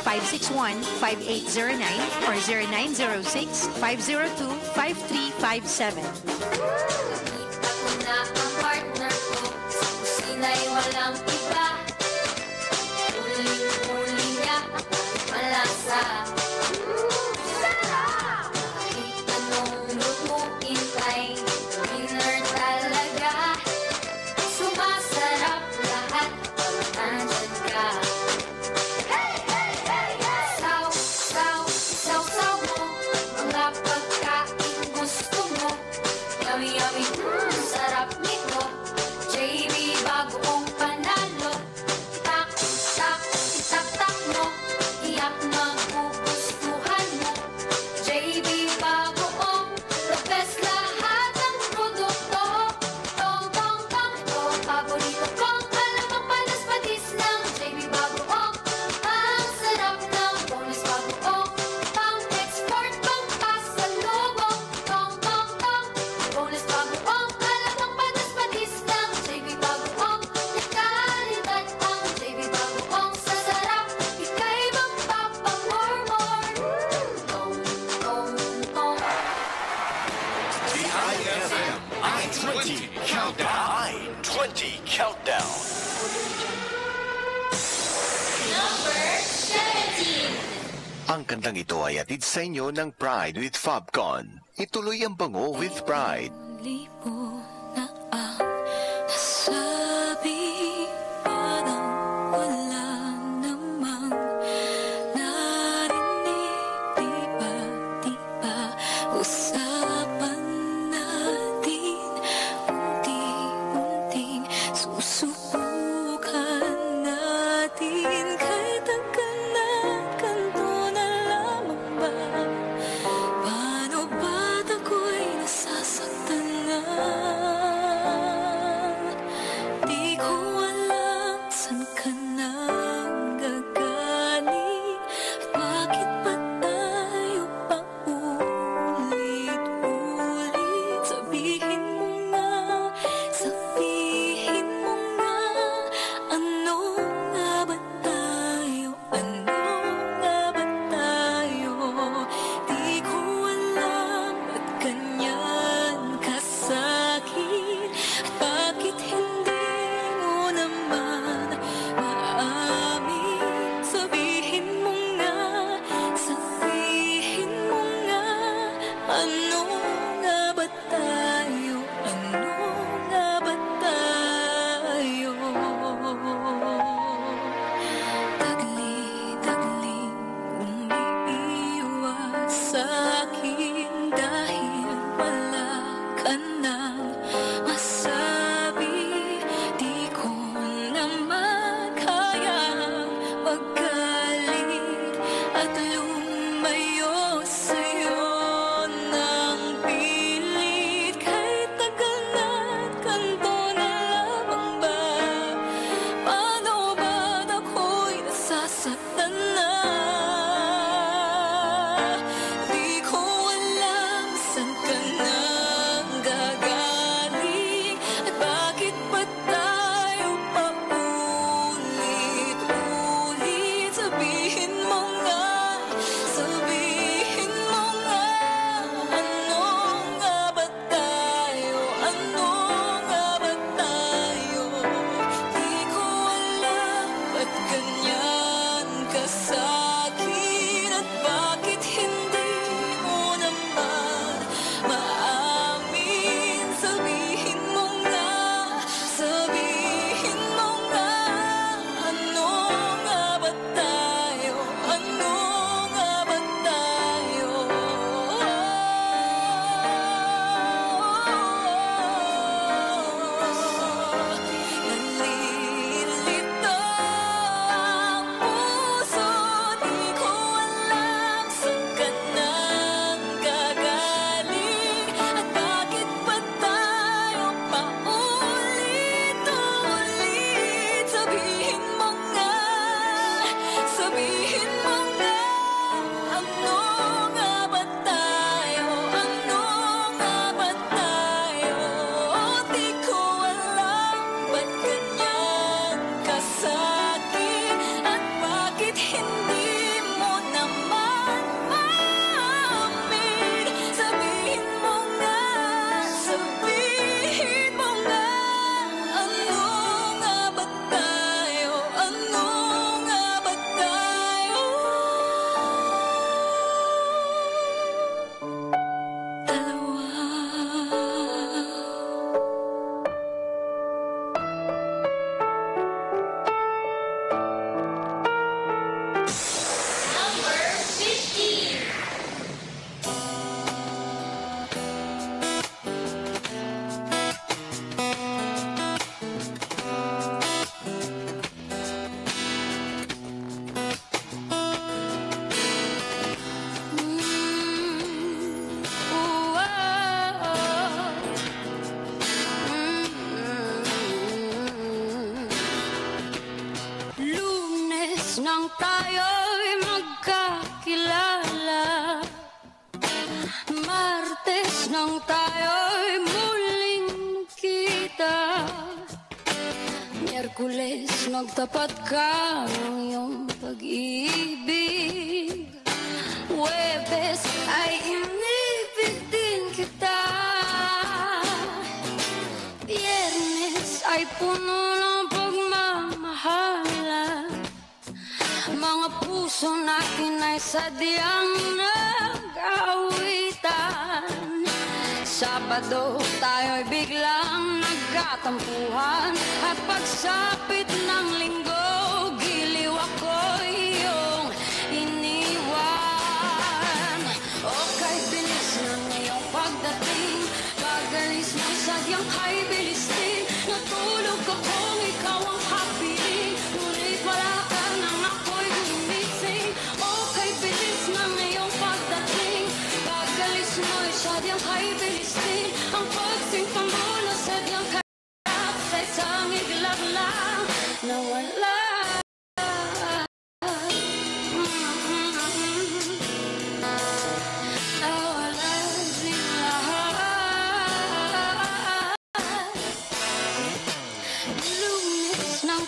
0995-561-5809 or 0906-502-5357. Ako na ang partner ko, sa kusina'y walang iba. Uli niya ako malasa. Kahit anong lutuin kay winner talaga. Sumasarap lahat pag nandyan ka. Saw mo, mga pagkain gusto mo. Yummy, yummy, sarap nito. JB, bagoong panalo. Tak, tak, tak, tak mo. Iyak magugustuhan mo. JB, bagoong, the best lahat ng produkto. Tong, tong, tong, ito ang paborito kong alamang panas patis ng JB, bagoong. Ang sarap ng bonus bagoong. Pang-export, pang-pasalubong. Tong, tong, tong, bonus bagoong. Alamang panas patis ng JB, bagoong. Kalidad ang JB, bagoong. Sa sarap, ika'y magpapamormor. Tong, tong, tong. The IFM I-20 Countdown. I-20 Countdown. Number 17. Ang kantang ito ay atid sa inyo ng Pride with Fabcon. Ituloy ang bango with Pride. Libo na ang nasabi, parang wala namang narinig. Di ba usapan natin, unti-unting susubukan natin. Kahit tagal na, ganito na lamang ba? Paano ba't ako'y nasasaktan na? nang tayo'y muling kita. Miyerkules nagtapat ka ng iyong pag-ibig. Huwebes ay inibig din kita. Biyernes ay puno ng pagmamahalan. Mga puso natin ay sadyang nag-aawitan. Sabado tayo'y biglang nagkatampuhan. At pagsapit ng linggo, giliw ako iyong iniwan. O kay bilis ng iyong pagdating, pagalis mo sadyang kay bilis din. Natulog akong ikaw ang kapiling, ngunit wala ka nang ako'y gumising. O kay bilis ng iyong pagdating, pagalis mo'y sadyang kay bilis din. Ang pagsinta mo na sadyang kay sa isang iglap lang na wala.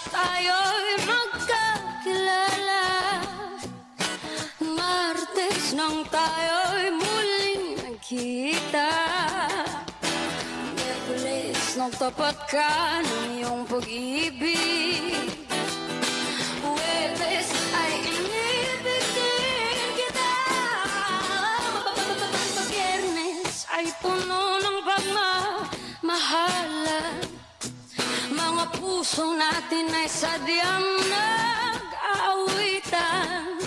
Tayo'y magkakilala. Martes nang tayo'y muling nagkita. Miyerkules nagtapat ka ng iyong pag-ibig. Huwebes ay inibig din kita. Biyernes ay puno ng pagmamahalan. Mga puso natin ay sadyang nag-aawitan.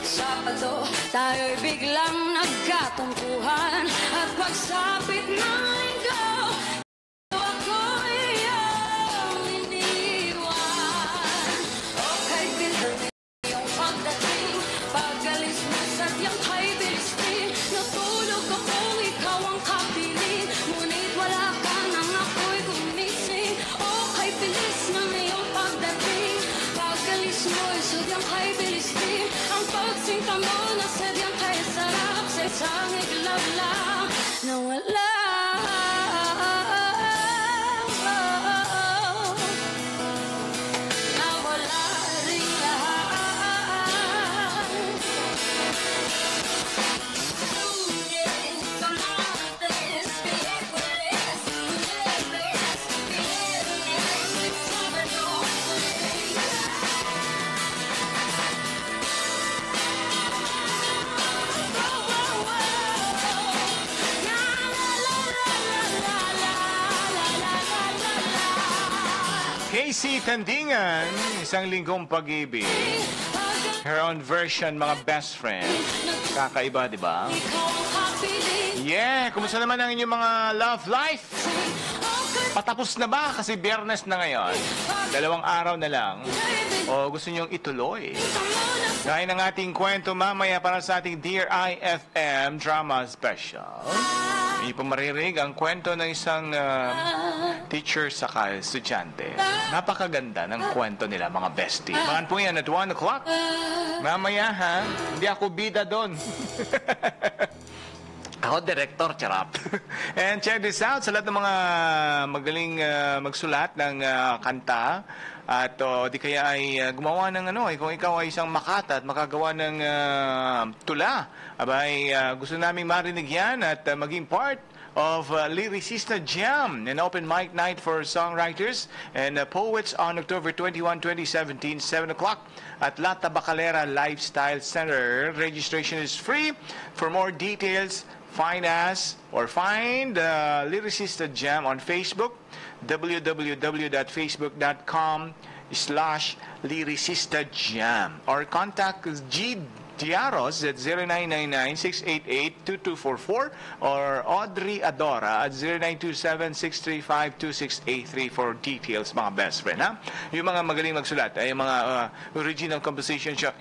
Sabado tayo'y biglang nagkatumpuhan. At pagsapit ng linggo, ako iyong iniwan. O kay bilang iyong pagdating, pagalis mo sadyang kay bilis din. Natulog akong ikaw ang kapiling, ngunit wala ka nang ako'y gumising. O kay bilis ng iyong pagdating, pagalis mo'y sadyang kay bilis din. Ang pagsinta mo na sadyang kay sarap sa isang iglap lang na wala. Na wala ring lahat. Lunes, Martes, Miyerkules, Huwebes, Biyernes, Sabado, Casey Tandingan, isang linggong pag-ibig. Her own version, mga best friend. Kakaiba, di ba? Yeah, kumusta naman ang inyong mga love life? Patapos na ba? Kasi Biyernes na ngayon. 2 araw na lang. O gusto nyong ituloy? Gaya ng ating kwento mamaya para sa ating Dear IFM Drama Special. Hindi po maririnig ang kwento ng isang teacher sa estudyante. Napakaganda ng kwento nila, mga bestie. Mahan po yan at 1 o'clock. Mamaya ha, hindi ako bida doon. Ako, director, charap. And check this out, sa lahat ng mga magaling magsulat ng kanta, at di kaya ay gumawa ng kung ikaw ay isang makata at makagawa ng tula, abay, gusto namin marinig yan at maging part of Lyricista Jam, an open mic night for songwriters and poets on October 21, 2017, 7 o'clock at La Tabacalera Lifestyle Center. Registration is free. For more details, find Lyricista Jam on Facebook, www.facebook.com/Lyricista Jam, or contact Diaros at 0999-688-2244 or Audrey Adora at 0927-635-2683 for details, mga best friend, ha? Yung mga magaling magsulat ay mga original composition siya,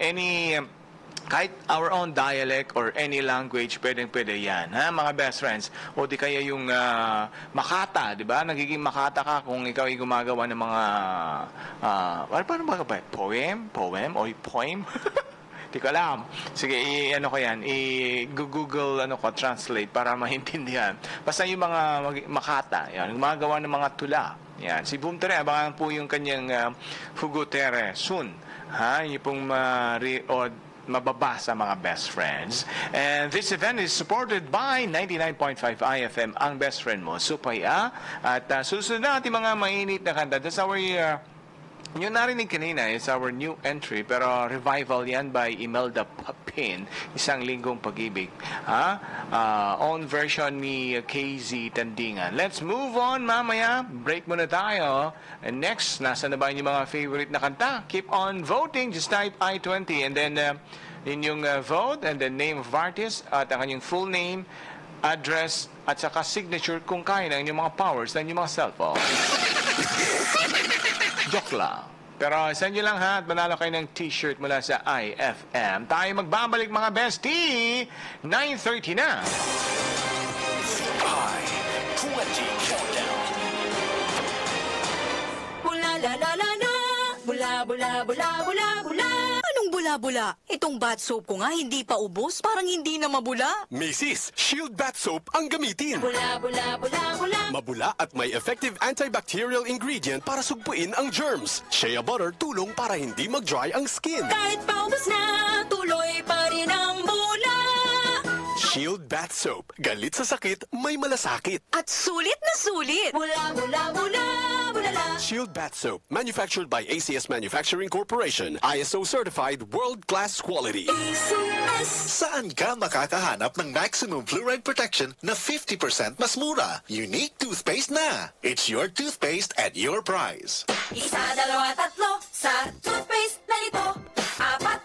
kahit our own dialect or any language, pwede yan, ha, mga best friends. O di kaya yung makata, di ba? Nagiging makata ka kung ikaw ay gumagawa ng mga, paano ba? Poem? O poem? Di ko alam. Sige, ano ko yan, i-google, translate para maintindihan. Basta yung mga makata, yan, gumagawa ng mga tula. Yan. Si Boom Tere, abangan po yung kanyang Hugo Tere soon. Ha? Yung pong mababa sa mga best friends. And this event is supported by 99.5 IFM, ang best friend mo, Supaya. At susunod na ating mga mainit na kanta. That's our yung narinig kanina is our new entry, pero revival yan by Imelda Papin, Isang Linggong Pag-ibig. Own version ni KZ Tandingan. Let's move on mamaya. Break muna tayo. And next, nasa na ba yung mga favorite na kanta? Keep on voting. Just type I-20 and then inyong vote and the name of artist at ang kanyang full name, address at saka signature kung kaya ng inyong mga powers ng inyong mga cellphone. Joke lang. Pero send nyo lang ha at manalo kayo ng t-shirt mula sa IFM. Tayo magbabalik mga bestie. 9:30 na. I-20 Countdown. Bula la la la la, bula bula bula bula bula. Anong bula-bula? Itong bath soap ko nga hindi pa ubos, parang hindi na mabula. Macy's Shield Bath Soap ang gamitin. Bula bula bula bula. Mabula at may effective antibacterial ingredient para sugpuin ang germs. Shea butter tulong para hindi mag-dry ang skin. Kahit paubos na, tuloy pa rin ang bula. Shield Bath Soap. Galit sa sakit, may malasakit. At sulit na sulit. Bula bula bula bula la. Shield Bath Soap. Manufactured by ACS Manufacturing Corporation. ISO certified world-class quality. ACS. Saan ka makakahanap ng maximum fluoride protection na 50% mas mura? Unique toothpaste na. It's your toothpaste at your price. Isa, dalawa, tatlo sa toothpaste na ito. 4, 5,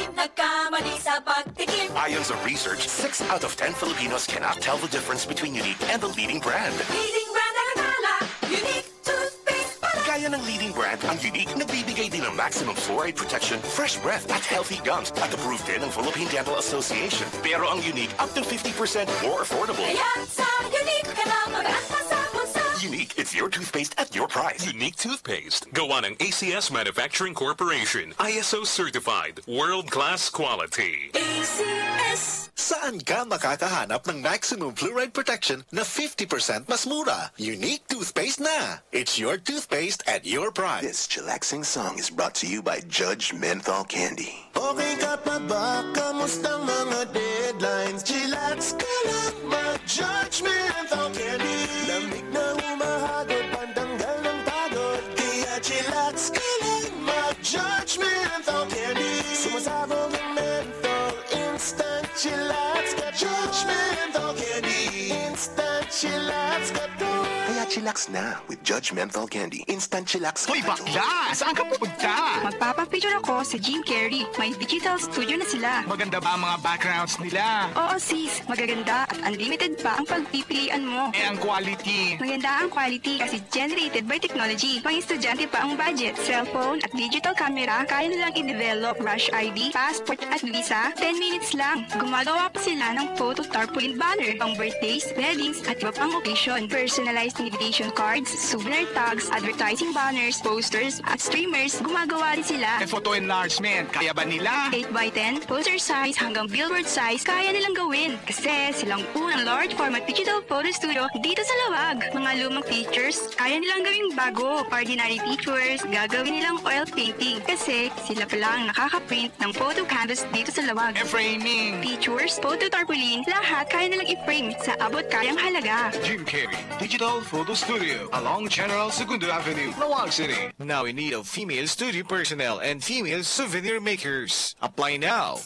6 nagkamali sa pagtikim. Ayon sa research, 6 out of 10 Filipinos cannot tell the difference between Unique and the leading brand. Leading brand ang akala, Unique toothpaste pala. Gaya ng leading brand, ang Unique nagbibigay din ng maximum fluoride protection, fresh breath at healthy gums at approved din ng Philippine Dental Association. Pero ang Unique up to 50% more affordable. Kaya sa Unique ka na mag-asa sa bulsa. Unique, it's your toothpaste at your price. Unique toothpaste. Gawa ng ACS Manufacturing Corporation. ISO certified. World-class quality. ACS. Saan ka makakahanap ng maximum fluoride protection na 50% mas mura? Unique toothpaste na. It's your toothpaste at your price. This chillaxing song is brought to you by Judge Menthol Candy. Okay ka pa ba? Kamustang mga deadlines? Chillax ka lang, mag-Judge Menthol Candy. Lamig na humahagod, pantanggal ng pagod. Kaya chillax ka lang, mag-Judge Menthol Candy. Sumasabog ang menthol, instant chillax ka. Judge Menthol Candy, instant chillax ka to. Kaya chillax na with Judge Menthol Candy. Instant chillax ka. Hoy, bakla! Saan ka pupunta? Magpapapicture ako sa Jim Carrey. May digital studio na sila. Maganda ba ang mga backgrounds nila? Oo sis, magaganda at unlimited pa ang pagpipilian mo. Ang quality. Maganda ang quality kasi generated by technology. Pang estudyante pa ang budget. Cellphone at digital camera, kaya nilang i-develop Rush ID, passport at visa. 10 minutes lang. Gumagawa pa sila ng photo tarpaulin banner, pang birthdays, weddings at iba pang occasion. Personalized invitation cards, souvenir tags, advertising banners, posters at streamers. Gumagawa rin sila. Photo enlargement, kaya ba nila? 8x10, poster size hanggang billboard size, kaya nilang gawin. Kasi silang unang large format digital photo studio dito sa Lawag. Mga lumang pictures, kaya nilang gawing bago. Ordinary pictures, gagawin nilang oil painting. Kasi sila pala ang nakaka-print ng photo canvas dito sa Lawag. Framing. Pictures, photo tarpaulin, lahat kaya nilang i-frame sa abot kayang halaga. Jim Carrey, Digital Photo Studio, along General Segundo Avenue, Lawag City. Now in need of female studio personnel and female souvenir makers. Apply now.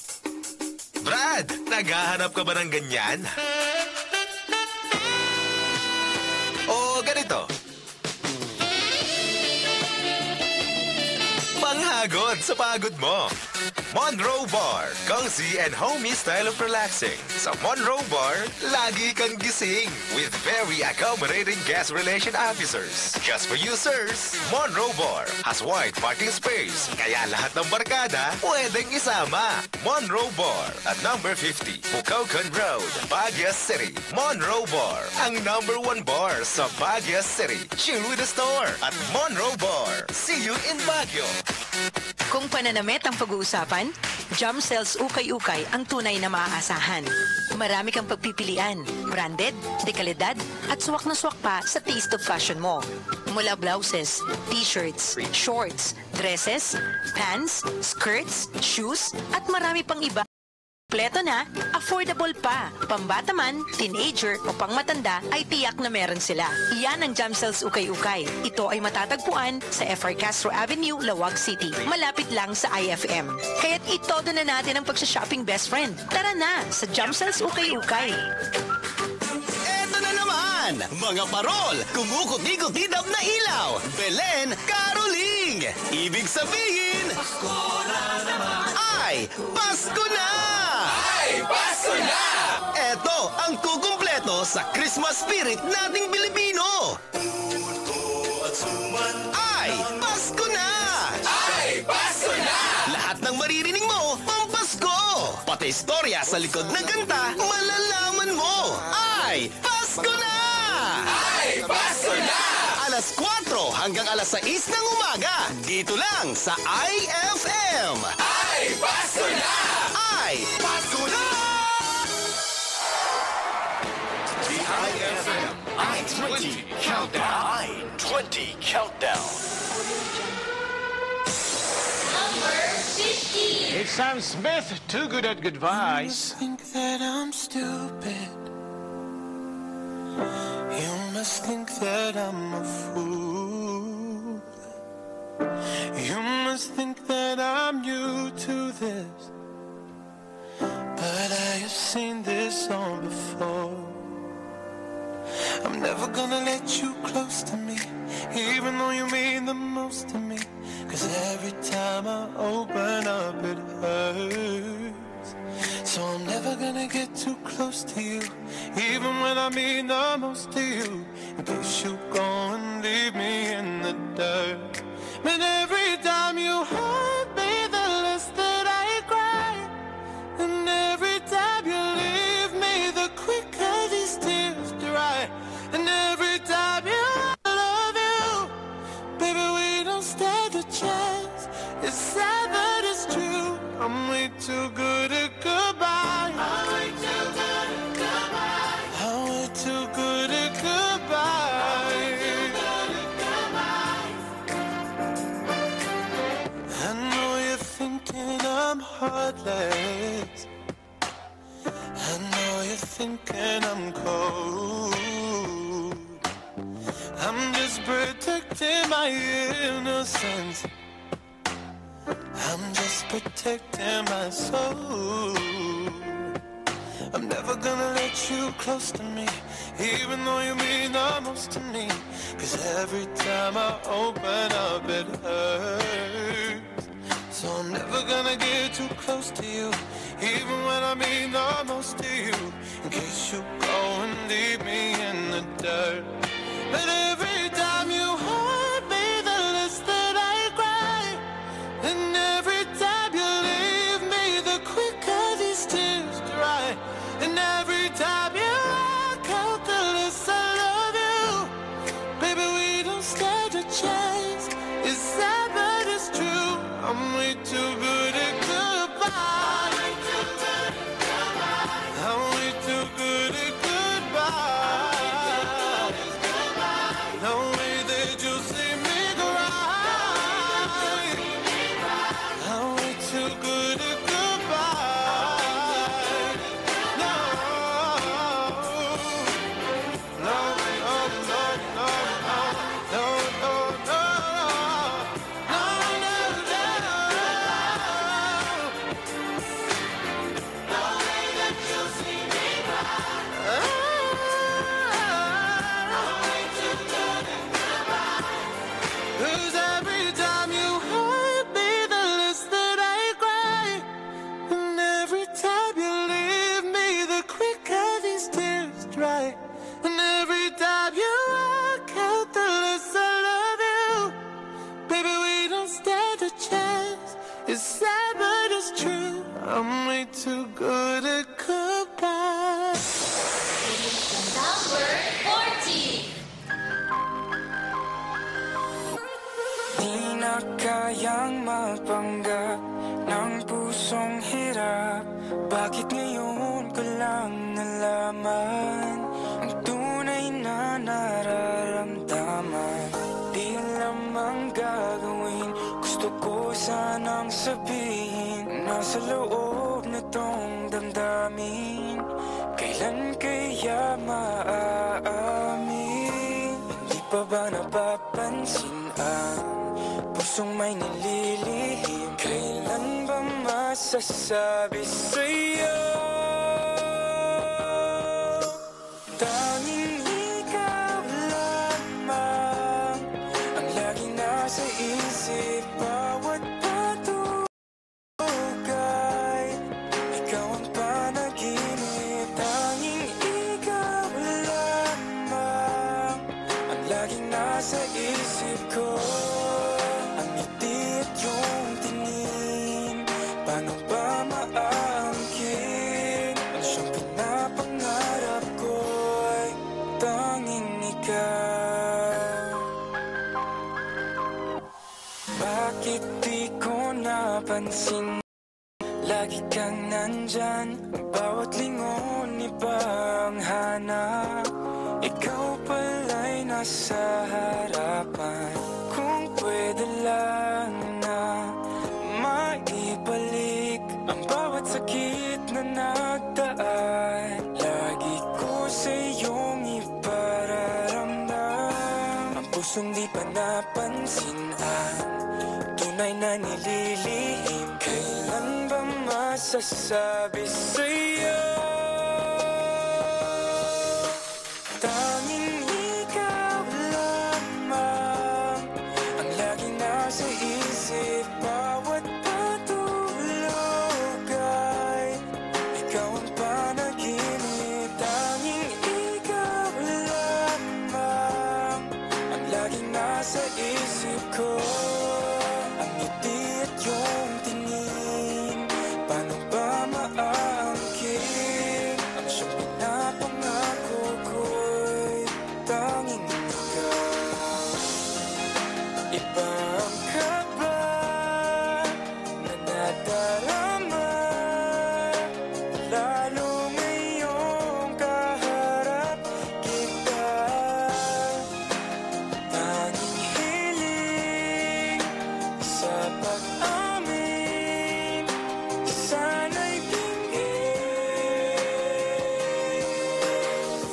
Brad, naghahanap ka ba ng ganyan? O ganito. Manghagod sa pagod mo. Monroe Bar, cozy and homey style of relaxing. Sa Monroe Bar, lagi kang gising with very accommodating guest relation officers. Just for you, sirs, Monroe Bar has wide parking space, kaya lahat ng barkada pwedeng isama. Monroe Bar at number 50, Bucaucan Road, Baguio City. Monroe Bar, ang number 1 bar sa Baguio City. Chill with the store at Monroe Bar. See you in Baguio. Kung pananamit ang pag-uusapan, Jam Cells Ukay-Ukay ang tunay na maaasahan. Marami kang pagpipilian, branded, dekalidad, at swak na swak pa sa taste of fashion mo. Mula blouses, t-shirts, shorts, dresses, pants, skirts, shoes, at marami pang iba. Kompleto na, affordable pa. Pambata man, teenager o pangmatanda ay tiyak na meron sila. Yan ang Jam Cells Ukay-Ukay. Ito ay matatagpuan sa FR Castro Avenue, Lawag City. Malapit lang sa IFM. Kaya't itodo na natin ang pagsha-shopping best friend. Tara na sa Jam Cells Ukay-Ukay. Eto na naman! Mga parol! Kumukuti-kutidap na ilaw! Belen Caroling! Ibig sabihin... Pasko na naman! Ay! Pasko na! Ay! Pasko na! Eto ang kukumpleto sa Christmas spirit nating Pilipino! Ay! Pasko na! Ay! Pasko na! Lahat ng maririnig mo, pampasko! Pati istorya sa likod ng kanta, malalaman mo! Ay! Pasko na! Ay! Pasko na! Alas 4 hanggang alas 6 ng umaga, dito lang sa IFM! Ay! Pasko na! Ay! Pasko na! The IFM I-20 Countdown. I-20 Countdown. Number 15. It's Sam Smith, Too Good at Goodbyes. You must think that I'm stupid. You must think that I'm a fool. You must think that I'm new to this. But I have seen this song before. I'm never gonna let you close to me, even though you mean the most to me. 'Cause every time I open up it hurts. So I'm never gonna get too close to you, even when I mean the most to you. In case you go and leave me in the dirt. But every time you hurt me, the less that I cry. And every time you leave me, the quicker these tears dry. And every time you love you, baby, we don't stand a chance. It's sad but it's true. I'm way too good at goodbye. I'm way too good at goodbye. I'm way too good at goodbye. I know you're thinking I'm heartless. I know you're thinking I'm cold. I'm just protecting my innocence. I'm just protecting my soul. I'm never gonna let you close to me, even though you mean the most to me. 'Cause every time I open up it hurts. So I'm never gonna get too close to you, even when I mean the most to you. In case you go and leave me in the dirt. But every time you hurt me, the less that I cry. And every time you leave me, the quicker these tears dry. And every time you walk out, the less I love you. Baby, we don't stand a chance. It's sad but it's true. I'm way too good at goodbye. I'm way too good at goodbye. No way that you see me cry. I'm way too good at goodbye. No, no, no, no, no, no, no, no, no, no, no, no way that you see me cry. I'm way too good at goodbye. 'Cause every time you hurt me, the less that I cry. And every time you leave me, the quicker these tears dry. And every time you walk out, the less I love you. Baby, we don't stand a chance. It's sad but it's true. I'm way too good at goodbye. Number 14. Di na kayang magpanggap ng pusong hirap. Bakit ngayon ko lang nalaman ang tunay na nararamdaman? Di alam ang gagawin, gusto ko sanang sabihin. Nasa loob na tong damdamin, kailan kaya maaamin? Hindi pa ba napapansin ang pusong may nililihim? Kailan ba masasabi sa'yo? Tanging ikaw lamang ang laging nasa isip. Bawat patugay, ikaw ang panaginip. Tanging ikaw lamang ang laging nasa isip ko. Ang ngiti at yung tingin, paano ba maangkin? Ang siyang pinapangarap ko'y tanging ikaw. Bakit di ko napansin? Lagi kang nandyan, bawat lingon iba ang hanap. Ikaw pala'y nasa harapan. Kung pwede lang na maibalik ang bawat sakit na nagdaan. Lagi ko sa iyong ipararamdam ang pusong di pa napansin ang tunay na nililihim. Kailan ba masasabi sa'yo? Tanging ikaw lamang ang laging nasa isip. Bawat patulog ay ikaw ang panaginip. Tanging ikaw lamang ang laging nasa isip ko. Ang ngiti at yung tingin, paano ba maangkin? Ang siyang pinapangako ko'y tanging ikaw. Iba ang kaba na nadarama, lalo ngayong kaharap kita. Tanging hiling sa pag-amin, sana'y tingin.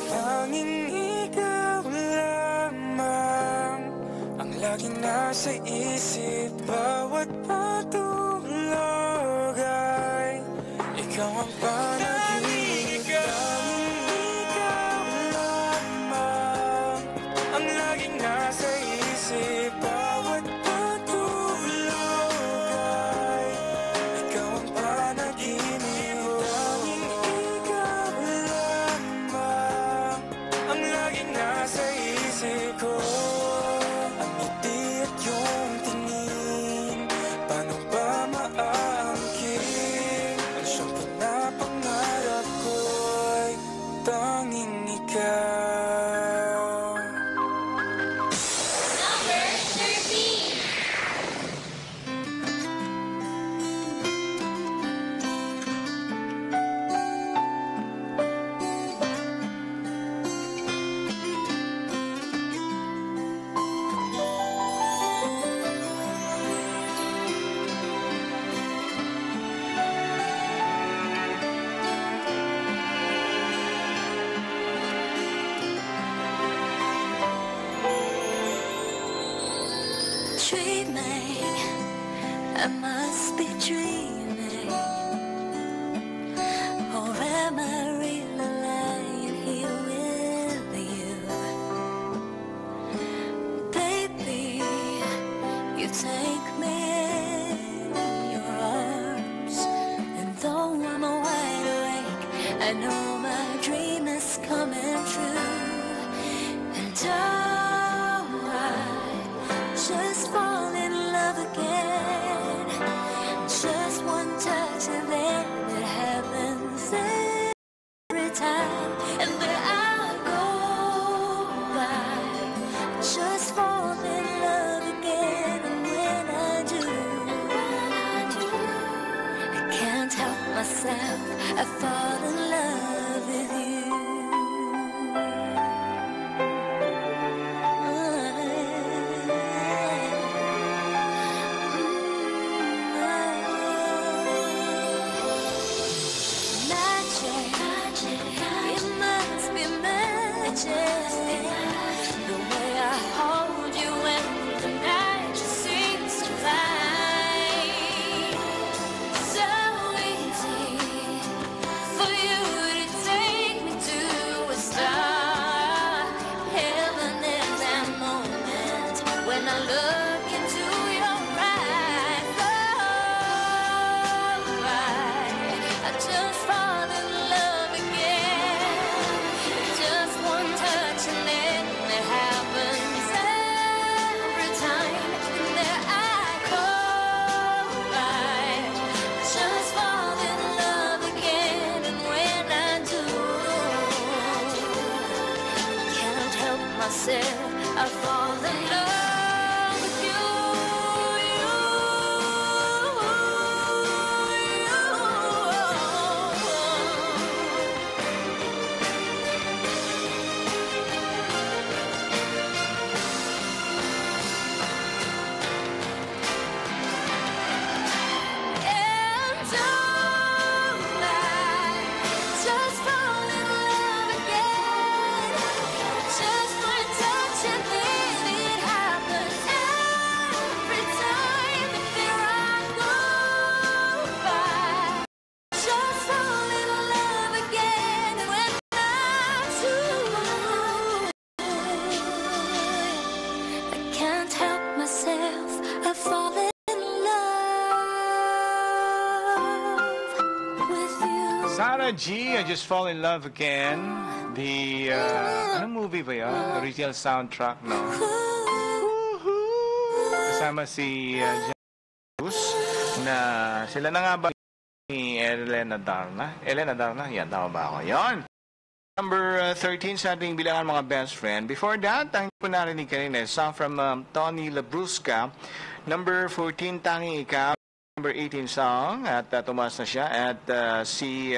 Tanging ikaw lamang ang laging nasa isip. Bawat patulog ay ikaw ang panaginip. Tanging ikaw lamang ang laging nasa isip. Bawat patulog ay ikaw ang panaginip. Tanging ikaw lamang ang laging nasa isip ko. Ang ngiti at yung tingin, paano ba maangkin? Ang siyang pinapangarap ko'y tanging ikaw. Number 13. Dreaming, I must be dreaming. Or am I really lying here with you? Baby, you take me in your arms, and though I'm wide awake, I know my dream is coming true. And just fall in love again. Just one touch and then it happens every time. And there I go by. Just fall in love again. And when I myself, I fall in love with you. Magic, it must be magic. The way I hold you when the night just seems to fly. So easy for you to take me to a star. Heaven is that moment when I look into your eyes. Oh, I just fall in love again. Just one touch and then it happens every time. And there I come by. Just fall in love again. And when I do, can't help myself, I fall in love with you. And just fall in love again. Just one touch and then it happens every time. There I go by. Just fall in love again when I'm too. I can't help myself, I fall in love with you. Sarah G, I Just Fall in Love Again. The, anong movie ba yun? Original soundtrack, no? Kasama si Cruz na sila na nga ba ni Elena Darna? Elena Darna? Yan, tama ba ako? Yan! Number 13 sa ating bilangan mga best friend. Before that, ang po narinig kanina, song from Tony Labrusca. Number 14, Tanging Ikaw. Number 18 song at tumaas na siya. At si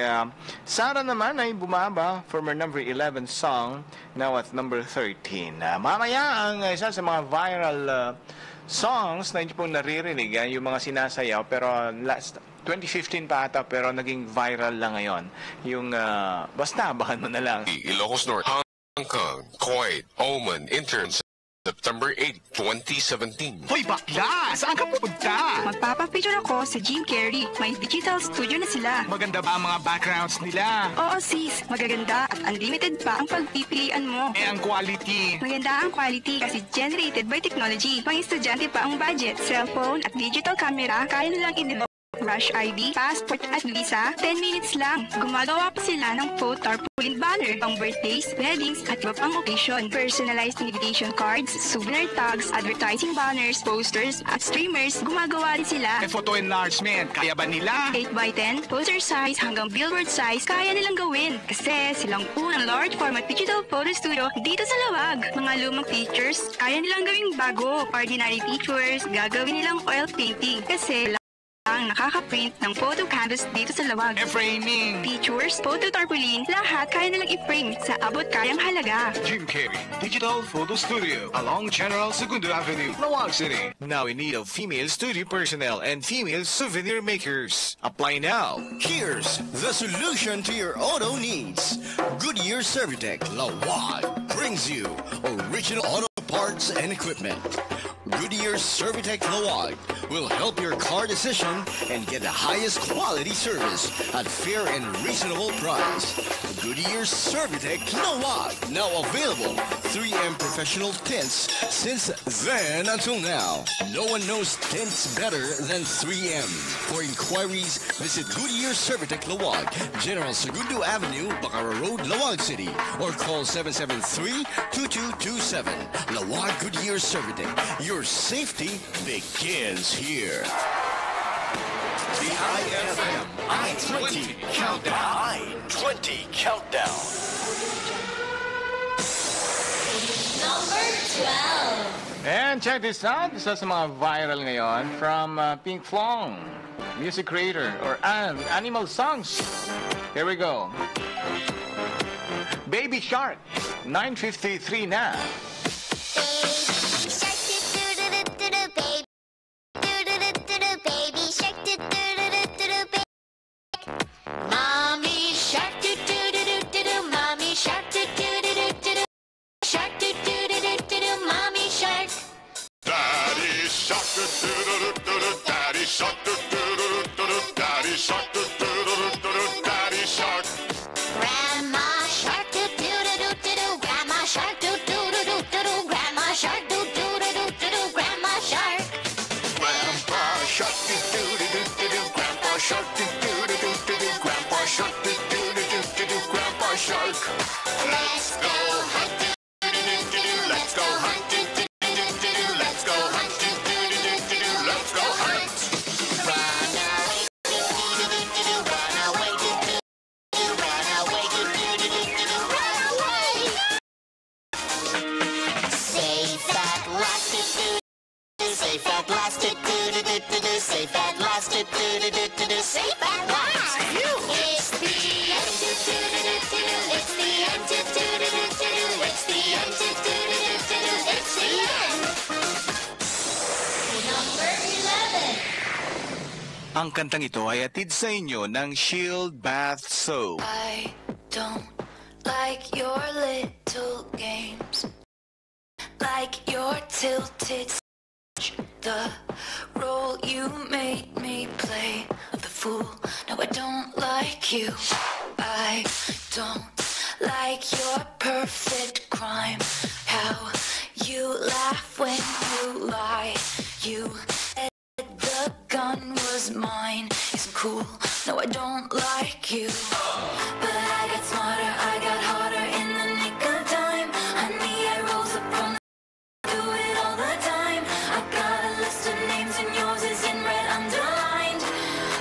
Sarah naman ay bumaba from her number 11 song, now at number 13. Mamaya ang isa sa mga viral songs na hindi po naririnig, yung mga sinasayaw, pero last 2015 pa ata, pero naging viral lang ngayon. Yung, basta, bakan mo na lang. Ilocos North, Hong Kong, Kuwait, Oman, interns, September 8, 2017. Hoy, bakla! Saan ka pupunta? Magpapapicture ako sa Jim Carrey. May digital studio na sila. Maganda ba ang mga backgrounds nila? Oo sis, magaganda at unlimited pa ang pagpipilian mo. Eh, ang quality. Maganda ang quality kasi generated by technology. Pang estudyante pa ang budget. Cellphone at digital camera, kaya nilang i-develop Rush ID, passport at visa, 10 minutes lang. Gumagawa pa sila ng photo tarpaulin banner, pang birthdays, weddings at iba pang occasion. Personalized invitation cards, souvenir tags, advertising banners, posters at streamers. Gumagawa rin sila. Eh, photo enlargement, kaya ba nila? 8x10, poster size hanggang billboard size, kaya nilang gawin. Kasi silang unang large format digital photo studio dito sa Lawag. Mga lumang pictures, kaya nilang gawing bago. Ordinary pictures, gagawin nilang oil painting. Kasi ang nakaka-print ng photo canvas dito sa Lawag. Framing, pictures, photo tarpaulin, lahat kaya nilang i-frame sa abot kayang halaga. Jim Carrey Digital Photo Studio along General Segundo Avenue, Lawag City. Now in need of female studio personnel and female souvenir makers. Apply now. Here's the solution to your auto needs. Goodyear Servitec Lawag brings you original auto parts and equipment. Goodyear Servitec Lawag will help your car decision and get the highest quality service at fair and reasonable price. Goodyear Servitec Lawag, now available 3M professional tints since then until now. No one knows tints better than 3M. For inquiries, visit Goodyear Servitec Lawag, General Segundo Avenue, Bacara Road, Lawag City, or call 773-2227. Lawag Goodyear Servitec. Your safety begins here. The IFM I-20 Countdown. I-20 Countdown. Number 12. And check this out. Isa sa mga viral ngayon from Pink Flong, music creator, or Animal Songs. Here we go. Baby Shark, 9:53 na. Mommy shark do do do do do do, mommy shark do do do do do do, shark do do do do do do, mommy shark. Daddy shark do do do do do, daddy shark do do do do do, daddy shark do do do do do, daddy shark. Grandma shark do do do do do do, grandma shark do do do do do do, grandma shark do do do do do do, grandma shark. Grandpa shark do do do do do do, grandpa shark do do do do do do, grandpa shark do do do do do do, grandpa shark. Let's go hunt do do do do do, let's go hunt do do do do do, let's go hunt do do do do do do, let's go hunt. Run away do do do do do, run away do do do, run away do do do do do, run away. Safe at last do do do, safe at last do do do do do, safe at last do do do do do, safe at last. It's the end do do do do do, it's the end do do do do do, it's the end do do do do do, it's the end. Number 11. Ang kantang ito ay atid sa inyo ng Shield Bath Soap. I don't like your little games, like your tilted speech, the role you made me play of the fool. No, I don't like you. I don't like your perfect crime, how you laugh when you lie. You said the gun was mine. Isn't cool. No, I don't like you. But I got smarter, I got harder in the nick of time. Honey, I rose up from the do it all the time. I got a list of names and yours is in red underlined.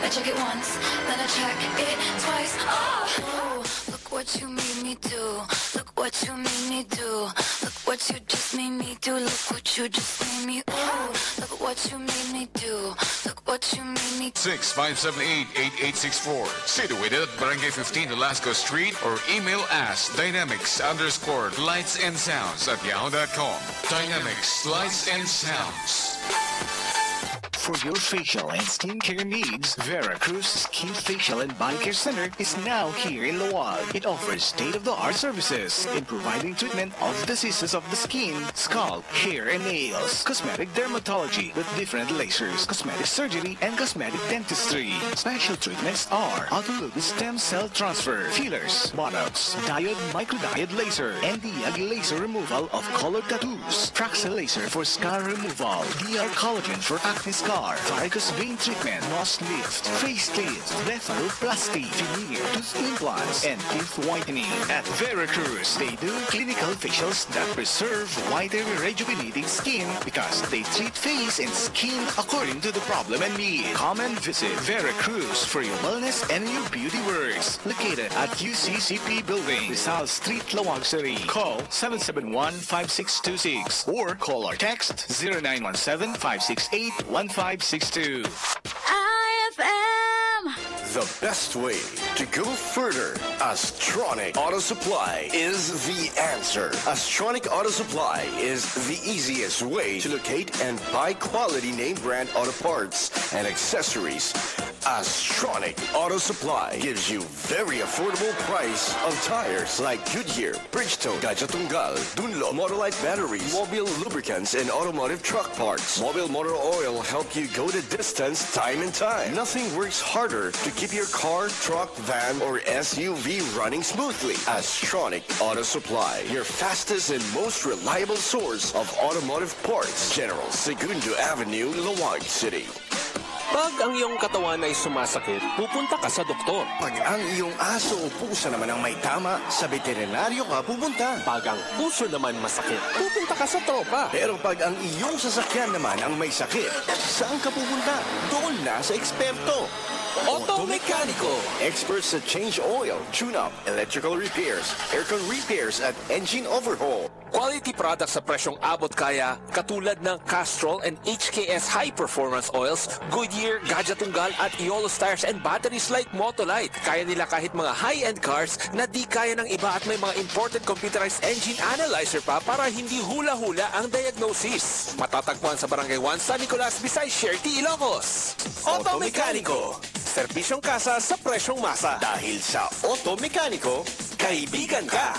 I check it once, then I check it twice. Oh, look what you made me do. Look what you made me do. Look what you just made me do. Look what you just made me. Oh, look what you made me do. Look what you made me do. 6578-8864. Situated at Barangay 15 Velasco Street or email as dynamics_lights-and-sounds@yahoo.com. Dynamics Lights and Sounds. For your facial and skincare needs, Veracruz Skin Facial and Body Care Center is now here in Luwag. It offers state-of-the-art services in providing treatment of diseases of the skin, scalp, hair, and nails, cosmetic dermatology with different lasers, cosmetic surgery, and cosmetic dentistry. Special treatments are autologous stem cell transfer, fillers, botox, diode microdiode laser, Nd:YAG laser removal of colored tattoos, Praxel laser for scar removal, DR collagen for acne scar, varicose vein treatment, nose lift, facelift, blepharoplasty, veneer, tooth implants, and teeth whitening. At Veracruz, they do clinical facials that preserve whiter, rejuvenating skin because they treat face and skin according to the problem and need. Come and visit Veracruz for your wellness and your beauty works. Located at UCCP Building, Rizal Street, Luwag City. Call 771-5626 or call or text 0917-568-1562. IFM. The best way to go further, Astronic Auto Supply is the answer. Astronic Auto Supply is the easiest way to locate and buy quality name brand auto parts and accessories. Astronic Auto Supply gives you very affordable price of tires like Goodyear, Bridgestone, Gajatunggal, Dunlop, Motolite batteries, Mobile lubricants, and automotive truck parts. Mobile motor oil help you go the distance time and time. Nothing works harder to keep your car, truck, van, or SUV running smoothly. Astronic Auto Supply, your fastest and most reliable source of automotive parts. General Segundo Avenue, Luwag City. Pag ang iyong katawan ay sumasakit, pupunta ka sa doktor. Pag ang iyong aso o pusa naman ang may tama, sa veterinaryo ka pupunta. Pag ang puso naman masakit, pupunta ka sa tropa. Pero pag ang iyong sasakyan naman ang may sakit, saan ka pupunta? Doon na sa eksperto. Auto-Mecánico. Experts sa change oil, tune-up, electrical repairs, aircon repairs at engine overhaul. Quality products sa presyong abot kaya katulad ng Castrol and HKS High Performance Oils, Goodyear, Gadgetunggal at Iolos Tires and batteries like Motolite. Kaya nila kahit mga high-end cars na di kaya ng iba at may mga imported computerized engine analyzer pa para hindi hula-hula ang diagnosis. Matatagpuan sa Barangay 1 San Nicolas, Visay, Sherty, Ilocos. Auto Mekaniko. Serbisyong kasa sa presyong masa. Dahil sa Auto Mekaniko, kaibigan ka.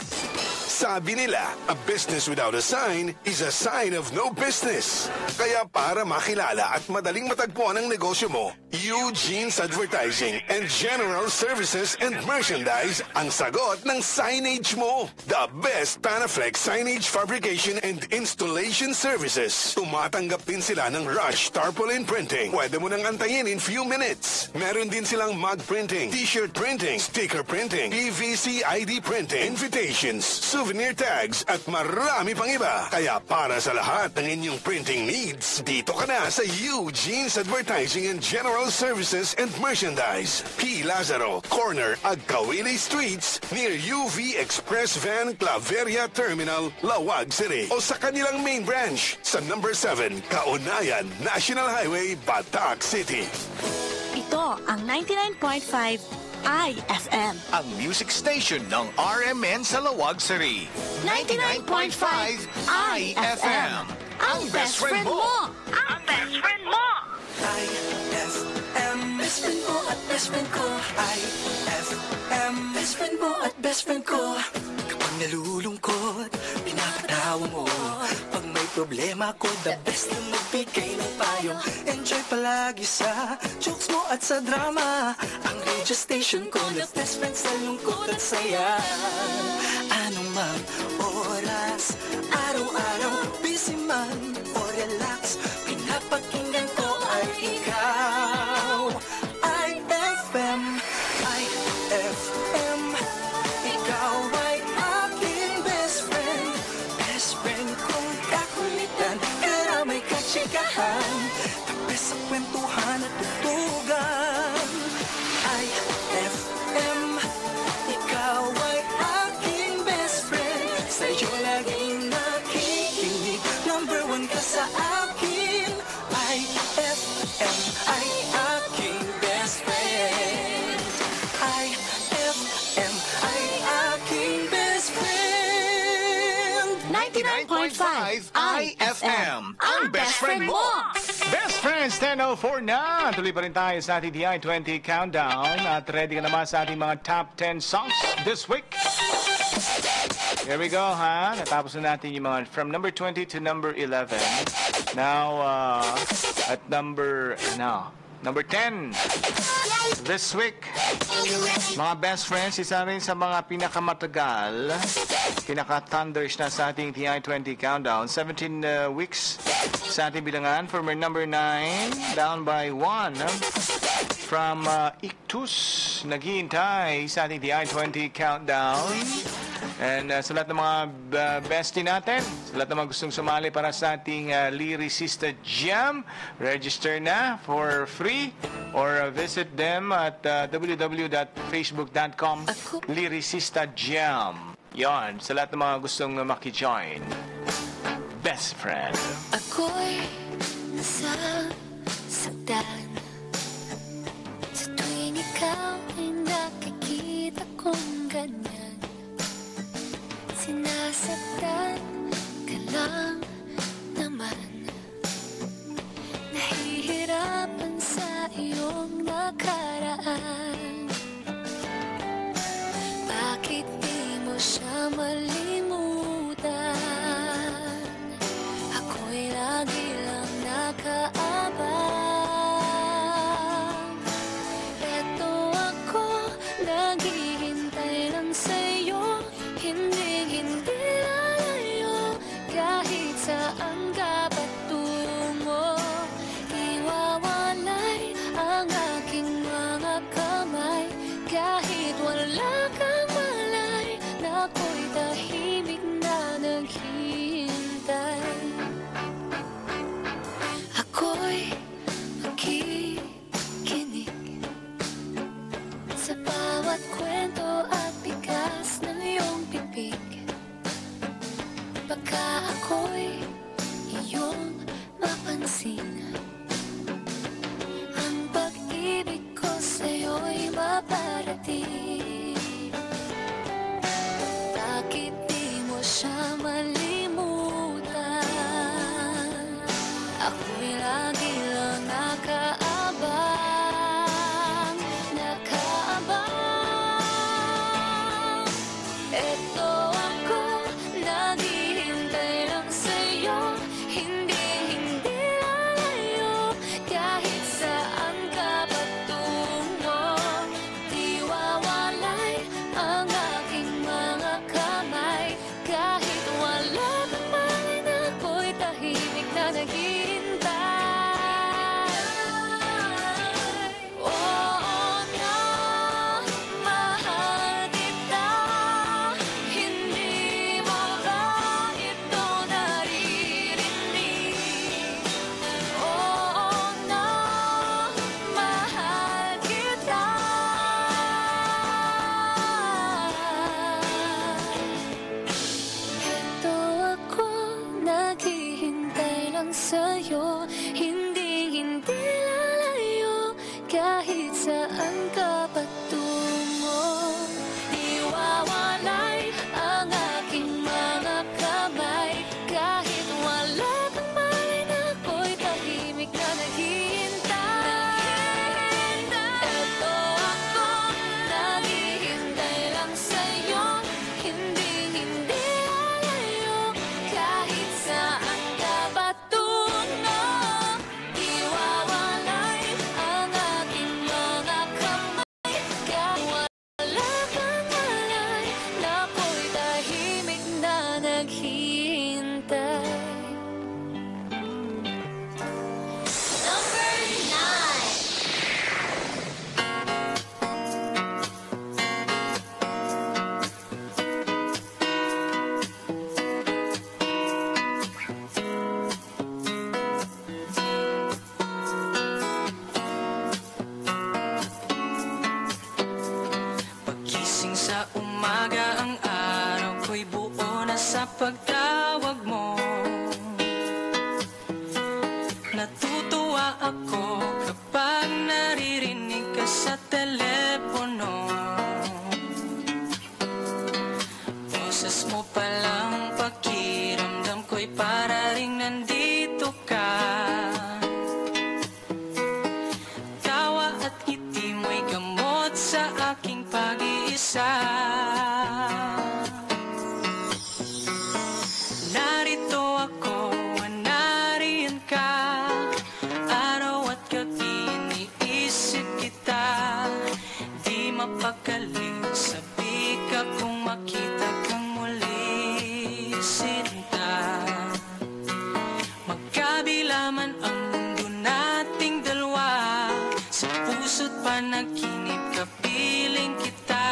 Sabi nila, a business without a sign is a sign of no business. Kaya para makilala at madaling matagpuan ang negosyo mo, Eugene's Advertising and General Services and Merchandise ang sagot ng signage mo. The best Panaflex signage fabrication and installation services. Tumatanggap din sila ng Rush Tarpaulin Printing. Pwede mo nang antayin in few minutes. Meron din silang mug printing, t-shirt printing, sticker printing, PVC ID printing, invitations, souvenir tags, at marami pang iba. Kaya para sa lahat ng inyong printing needs, dito ka na sa Eugene's Advertising and General Services and Merchandise. P. Lazaro, corner Agkawili Streets, near UV Express Van Claveria Terminal, Lawag City. O sa kanilang main branch sa number 7, Kaunayan, National Highway, Batac City. Ito ang 99.5 IFM. Ang music station ng RMN sa Lawag City. 99.5 IFM. Ang best friend mo! Ang best friend mo! IFM, best friend mo at best friend ko. IFM, best friend mo at best friend ko. Kapag nalulungkot, pinapatawa mo. Pag may problema ko, the best na magbigay ng payong. Enjoy palagi sa jokes mo at sa drama. Ang radio station ko na best friend sa lungkot at saya. Anong mang oras, araw-araw, busy man o relax, pinapakinggan ko ay ikaw. IFM, IFM, ikaw ay aking best friend. Best friend kong kakulitan, karamay katsikahan, tapos sa kwentuhan at tutugan. IFM, ikaw ay aking best friend. Sa'yo laging nakikinig, number 1 ka sa akin. IFM ay aking best friend. IFM ay aking best friend. 99.5 IFM. Ang best friend mo! Best Friends 10:04 na. Tuloy pa rin tayo sa ating DI-20 Countdown. At ready ka naman sa ating mga top 10 songs this week. Here we go, ha? Natapos na natin yung mga from number 20 to number 11. Now, at number 10. This week, mga best friends, isa rin sa mga pinakamatagal, pinaka-thunders na sa ating TI-20 Countdown. 17 weeks sa ating bilangan. From our number 9, down by 1. From Ictus, naghihintay sa ating TI-20 Countdown. And sa lahat ng mga bestie natin, sa lahat ng mga gustong sumali para sa ating Lyricista Jam, register na for free or visit them at www.facebook.com Lyricista Jam. Yon, sa lahat ng mga gustong maki-join. Best friend. Ako'y nasasaktan sa tuwing ikaw ay nakikita kong ganyan. Sinasaktan ka lang naman, nahihirapan sa iyong nakaraan. Bakit di mo siya malimutan? Ako'y lagi lang nakaabang. Eto ako, naghihintay lang sa'yo, hindi lalayo, kahit saan ka patungo. Iwawalay ang aking mga kamay, kahit wala kang malay, na ako'y tahimik na naghihintay. Ako'y makikinig sa bawat kwento at bigas ng iyong bibig. Baka ako'y iyong mapansin. Ang pag-ibig ko sa'yo'y maparating. Bakit di mo siya malimutan? Ako'y lagi lang nakaabang, nakaabang. Eto ako, naghihintay lang sa'yo, hindi lalayo. Kahit saan ka patungo, di wawalay ang aking mga kamay. Kahit wala kang malay na ako'y tahimik na naghihintay. Oo na, mahal kita. Hindi mo ba ito naririnig? Oo na, mahal kita. Ito ako, naghihintay lang sa'yo, hindi lalayo. Kahit saan ka patungo, di wawalay ang aking mga kamay. Kahit wala kang malay na ako'y tahimik na naghihintay. Ito ako, naghihintay lang sa'yo, hindi lalayo. Kahit saan ka patungo, di wawalay ang aking mga kamay. Kahit wala kang malay na ako'y tahimik na naghihintay. Number 9. Pagising sa umaga, ang araw ko'y buo na sa pagtawag mo. Natutuwa ako kapag naririnig ka sa telepono. Boses mo palang pakiramdam ko'y para ring nandito ka. Tawa at ngiti mo'y gamot sa aking pag-iisa. Narito ako, nariyan ka. Araw at gabi iniisip kita. Di mapakali, sabi ka kung makita kang muli, sinta. Magkabila man ang mundo nating dalawa, sa puso't panaginip kapiling kita.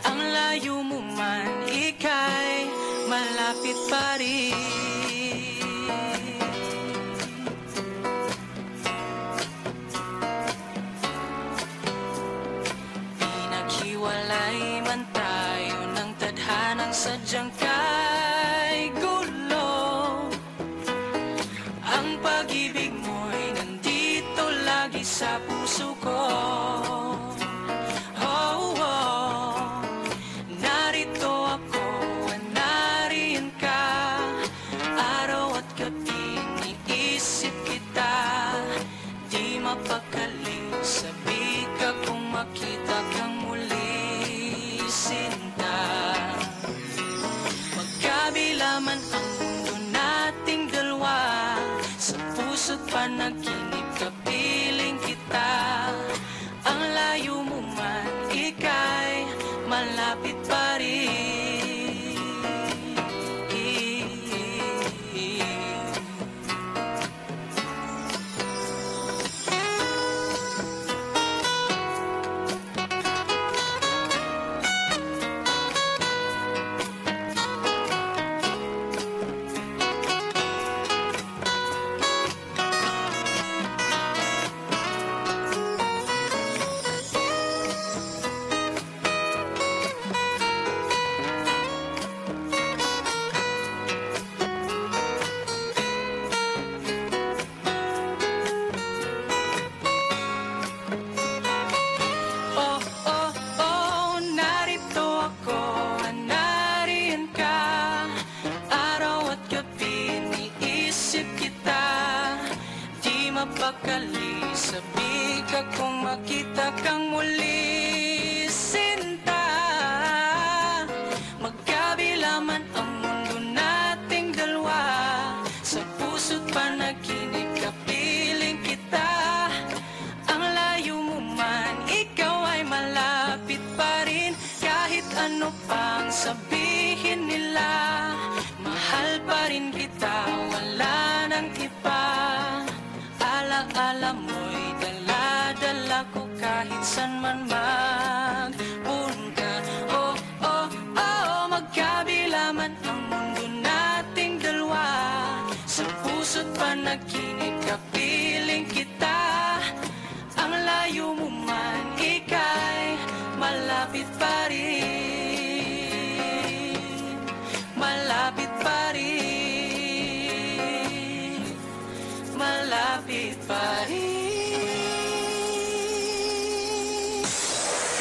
Ang layo mo man, ika'y malapit pa rin. Pinaghiwalay man tayo ng tadhanang sadyang kay gulo. Ang pag-ibig mo'y nandito lagi sa puso ko. Oh, oh. Narito ako, nariyan ka. Araw at gabi iniisip kita. Di mapakali, sabi ka kung makita kang muli, sinta. Magkabila man ang mundo nating dalawa, sa puso't panaginip kapiling kita. Ang layo mo man, ika'y malapit pa rin. kong makita kang muli, sinta. Magkabila man ang mundo nating dalawa, sa puso't panaginip kapiling kita. Ang layo mo man, ikaw ay malapit pa rin. Kahit ano pang sabihin nila, mahal pa rin kita, wala nang iba. Alaala mo'y dala-dala ko kahit saan man magpunta. Oh, oh, oh, magkabila man ang mundo nating dalawa, sa puso't panaginip kapiling kita. Ang layo mo man, ika'y malapit pa rin. Malapit pa rin. Malapit pa rin.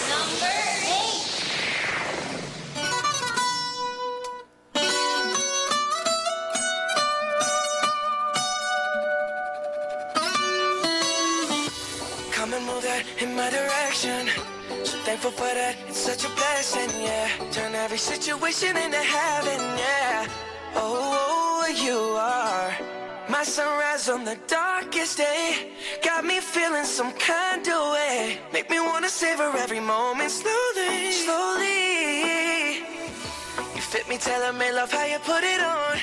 Number 8. Come and move that in my direction. So thankful for that, it's such a blessing, yeah. Turn every situation into heaven, yeah. Oh, you are my sunrise on the darkest day. Got me feeling some kind of way. Make me wanna savor every moment slowly, slowly. You fit me, tailor me, love how you put it on.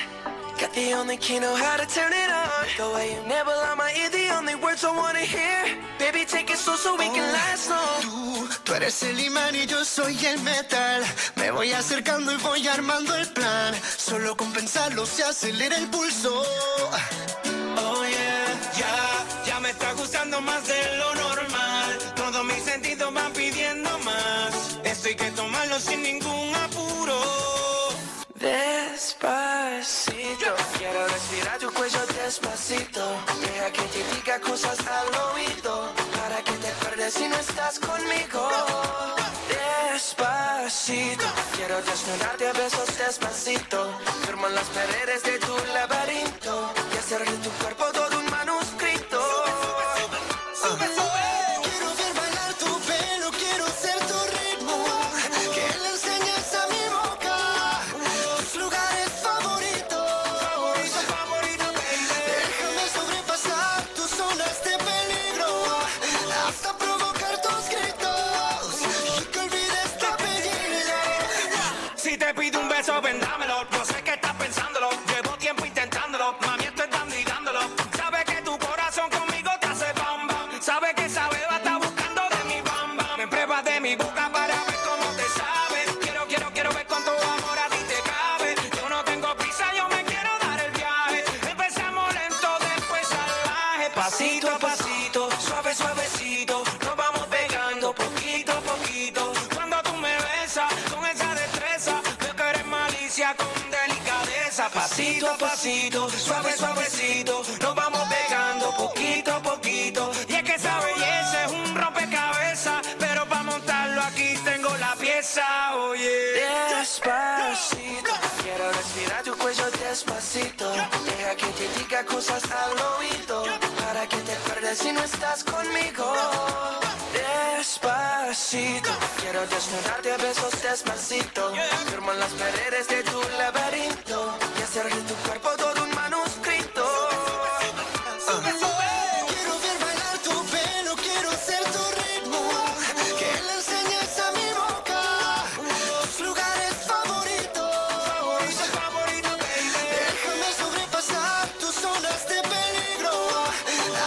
Got the only key, know how to turn it on. The way you never lie my ear, the only words I wanna hear. Baby, take it slow so we can last long. Tú eres el imán y yo soy el metal. Me voy acercando y voy armando el plan. Solo con pensarlo se acelera el pulso. Oh yeah, ya me está gustando más de lo normal. Todos mis sentidos van pidiendo más. Esto hay que tomarlo sin ningún apuro. Despacito, quiero respirar tu cuello despacito. Deja que te diga cosas al oído, para que te acuerdes si no estás conmigo. Despacito, quiero desnudarte a besos despacito. Firmo en las paredes de tu laberinto y hacer de tu cuerpo todo un manuscrito. Sube, sube. Quiero ver bailar tu pelo, quiero ser tu ritmo. Que le enseñes a mi boca tus lugares favoritos. Déjame sobrepasar tus zonas de peligro, hasta provocar tus gritos y que olvides tu apellido. Si te pido un beso, ven dámelo. No sé qué estás pensándolo. Llevo tiempo intentándolo. Mami, estoy dando y dándolo. Sabes que tu corazón conmigo te hace bam bam. Sabes que esa beba está buscando de mi bam bam. Me pruebas de mi boca para ver cómo te sabe. Quiero ver cuánto amor a ti te cabe. Yo no tengo prisa, yo me quiero dar el viaje. Empezamos lento, después salvaje. Pasito a pasito, suave, suavecito. Nos vamos pegando poquito a poquito. Cuando tú me besas con esa destreza, veo que eres malicia con delicadeza. Pasito a pasito, suave, suavecito. Nos vamos pegando poquito a poquito. Y es que esa belleza es un rompecabezas, pero para montarlo aquí tengo la pieza, oye. Despacito, quiero respirar tu cuello despacito. Deja que te diga cosas al oído, para que te acuerdes si no estás conmigo. Despacito, quiero desnudarte a besos despacito. Firmo en las paredes de tu laberinto y hacer de tu cuerpo todo un manuscrito. Sube, sube. Quiero ver bailar tu pelo, quiero ser tu ritmo. Que le enseñes a mi boca tus lugares favoritos. Déjame sobrepasar tus zonas de peligro,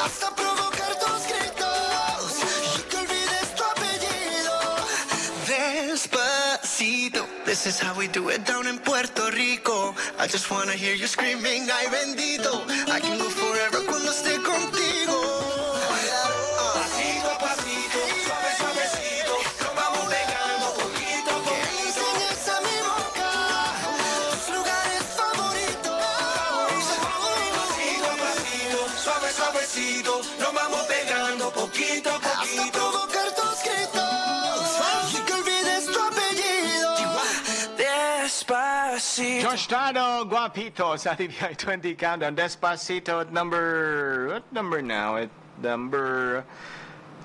hasta provocar tus gritos y que olvides tu apellido. Despacito, this is how we do it down in Puerto Rico. I just wanna hear you screaming, ay bendito. I can go forever cuando esté contigo. Pasito a pasito, suave, suavecito. Nos vamos pegando poquito a poquito. Que le enseñes a mi boca tus lugares favoritos. Pasito a pasito, suave, suavecito. Nos vamos pegando poquito a Hasta poquito. provocar tus gritos y que olvides tu apellido. Despacito. Josh Tano, Guapito sa TVI 20 Countdown. Despacito at number... What number now? At number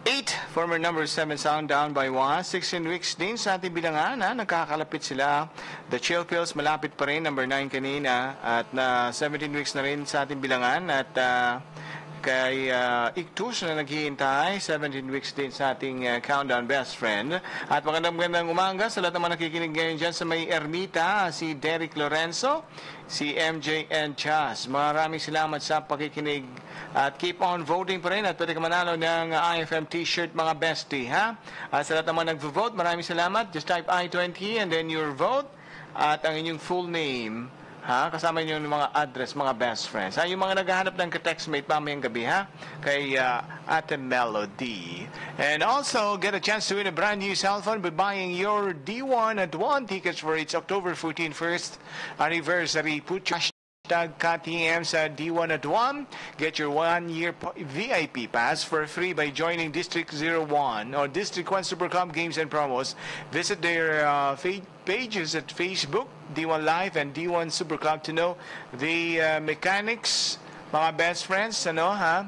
8, former number 7 sound down by 1. 16 weeks din sa ating bilangan. Nagkakalapit sila. The Chill Pills malapit pa rin, number 9 kanina. At 17 weeks na rin sa ating bilangan. At kay Ictus na naghihintay, 17 weeks din sa ating countdown best friend. At magandang umaga sa lahat naman nakikinig ngayon dyan sa may Ermita, si Derek Lorenzo, si MJ and Chas. Maraming salamat sa pakikinig at keep on voting pa rin at pwede ka manalo ng IFM t-shirt mga bestie, ha? At sa lahat naman nag-vote, maraming salamat. Just type I-20 and then your vote at ang inyong full name. Ha? Kasama niyo yung mga address, mga best friends. Ha? Yung mga naghahanap ng ka-textmate mamayang gabi, ha? Kay Ate Melody. And also, get a chance to win a brand new cell phone by buying your D1 at 1 tickets for its October 14 first anniversary. Put your hashtag KTM sa D1 at 1. Get your 1-year VIP pass for free by joining District 01 or District 1 Super Club Games and Promos. Visit their pages at Facebook, D1 Live and D1 Super Club to know the mechanics, mga best friends, ha?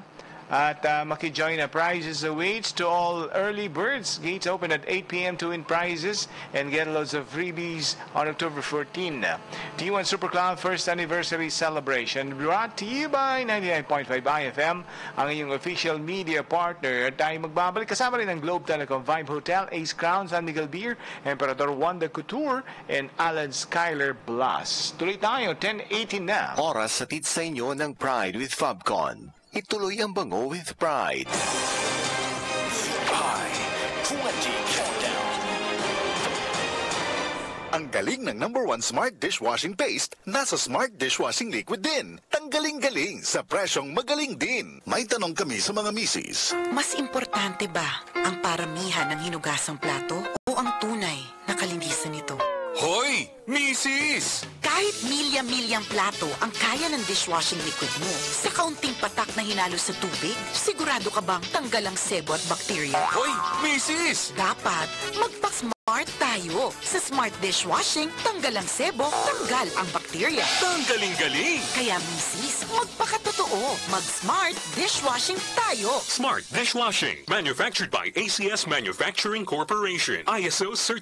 At maki-join na prizes awaits to all early birds. Gates open at 8 p.m. to win prizes and get loads of freebies on October 14. D1 Super Club First Anniversary Celebration brought to you by 99.5 IFM, ang inyong official media partner. At tayo magbabalik kasama rin ng Globe Telecom, Vibe Hotel, Ace Crown, San Miguel Beer, Emperador Wanda Couture, and Alan Skyler Blas. Tuloy tayo, 10:18 na. Oras hatid sa inyo ng Pride with Fabcon. Ituloy ang bango with Pride. I-20 Countdown. Ang galing ng #1 Smart Dishwashing Paste, nasa Smart Dishwashing Liquid din. Tanggaling-galing sa presyong magaling din. May tanong kami sa mga misis. Mas importante ba ang paramihan ng hinugasang plato o ang tunay na kalinisan nito? Hoy! Misis! Kahit milya-milyang plato ang kaya ng dishwashing liquid mo, sa kaunting patak na hinalo sa tubig, sigurado ka bang tanggal ang sebo at bakterya? Hoy! Misis! Dapat magpa-smart tayo. Sa Smart Dishwashing, tanggal ang sebo, tanggal ang bakterya. Tanggaling-galing! Kaya misis, magpakatotoo. Mag-Smart Dishwashing tayo. Smart Dishwashing. Manufactured by ACS Manufacturing Corporation. ISO certified.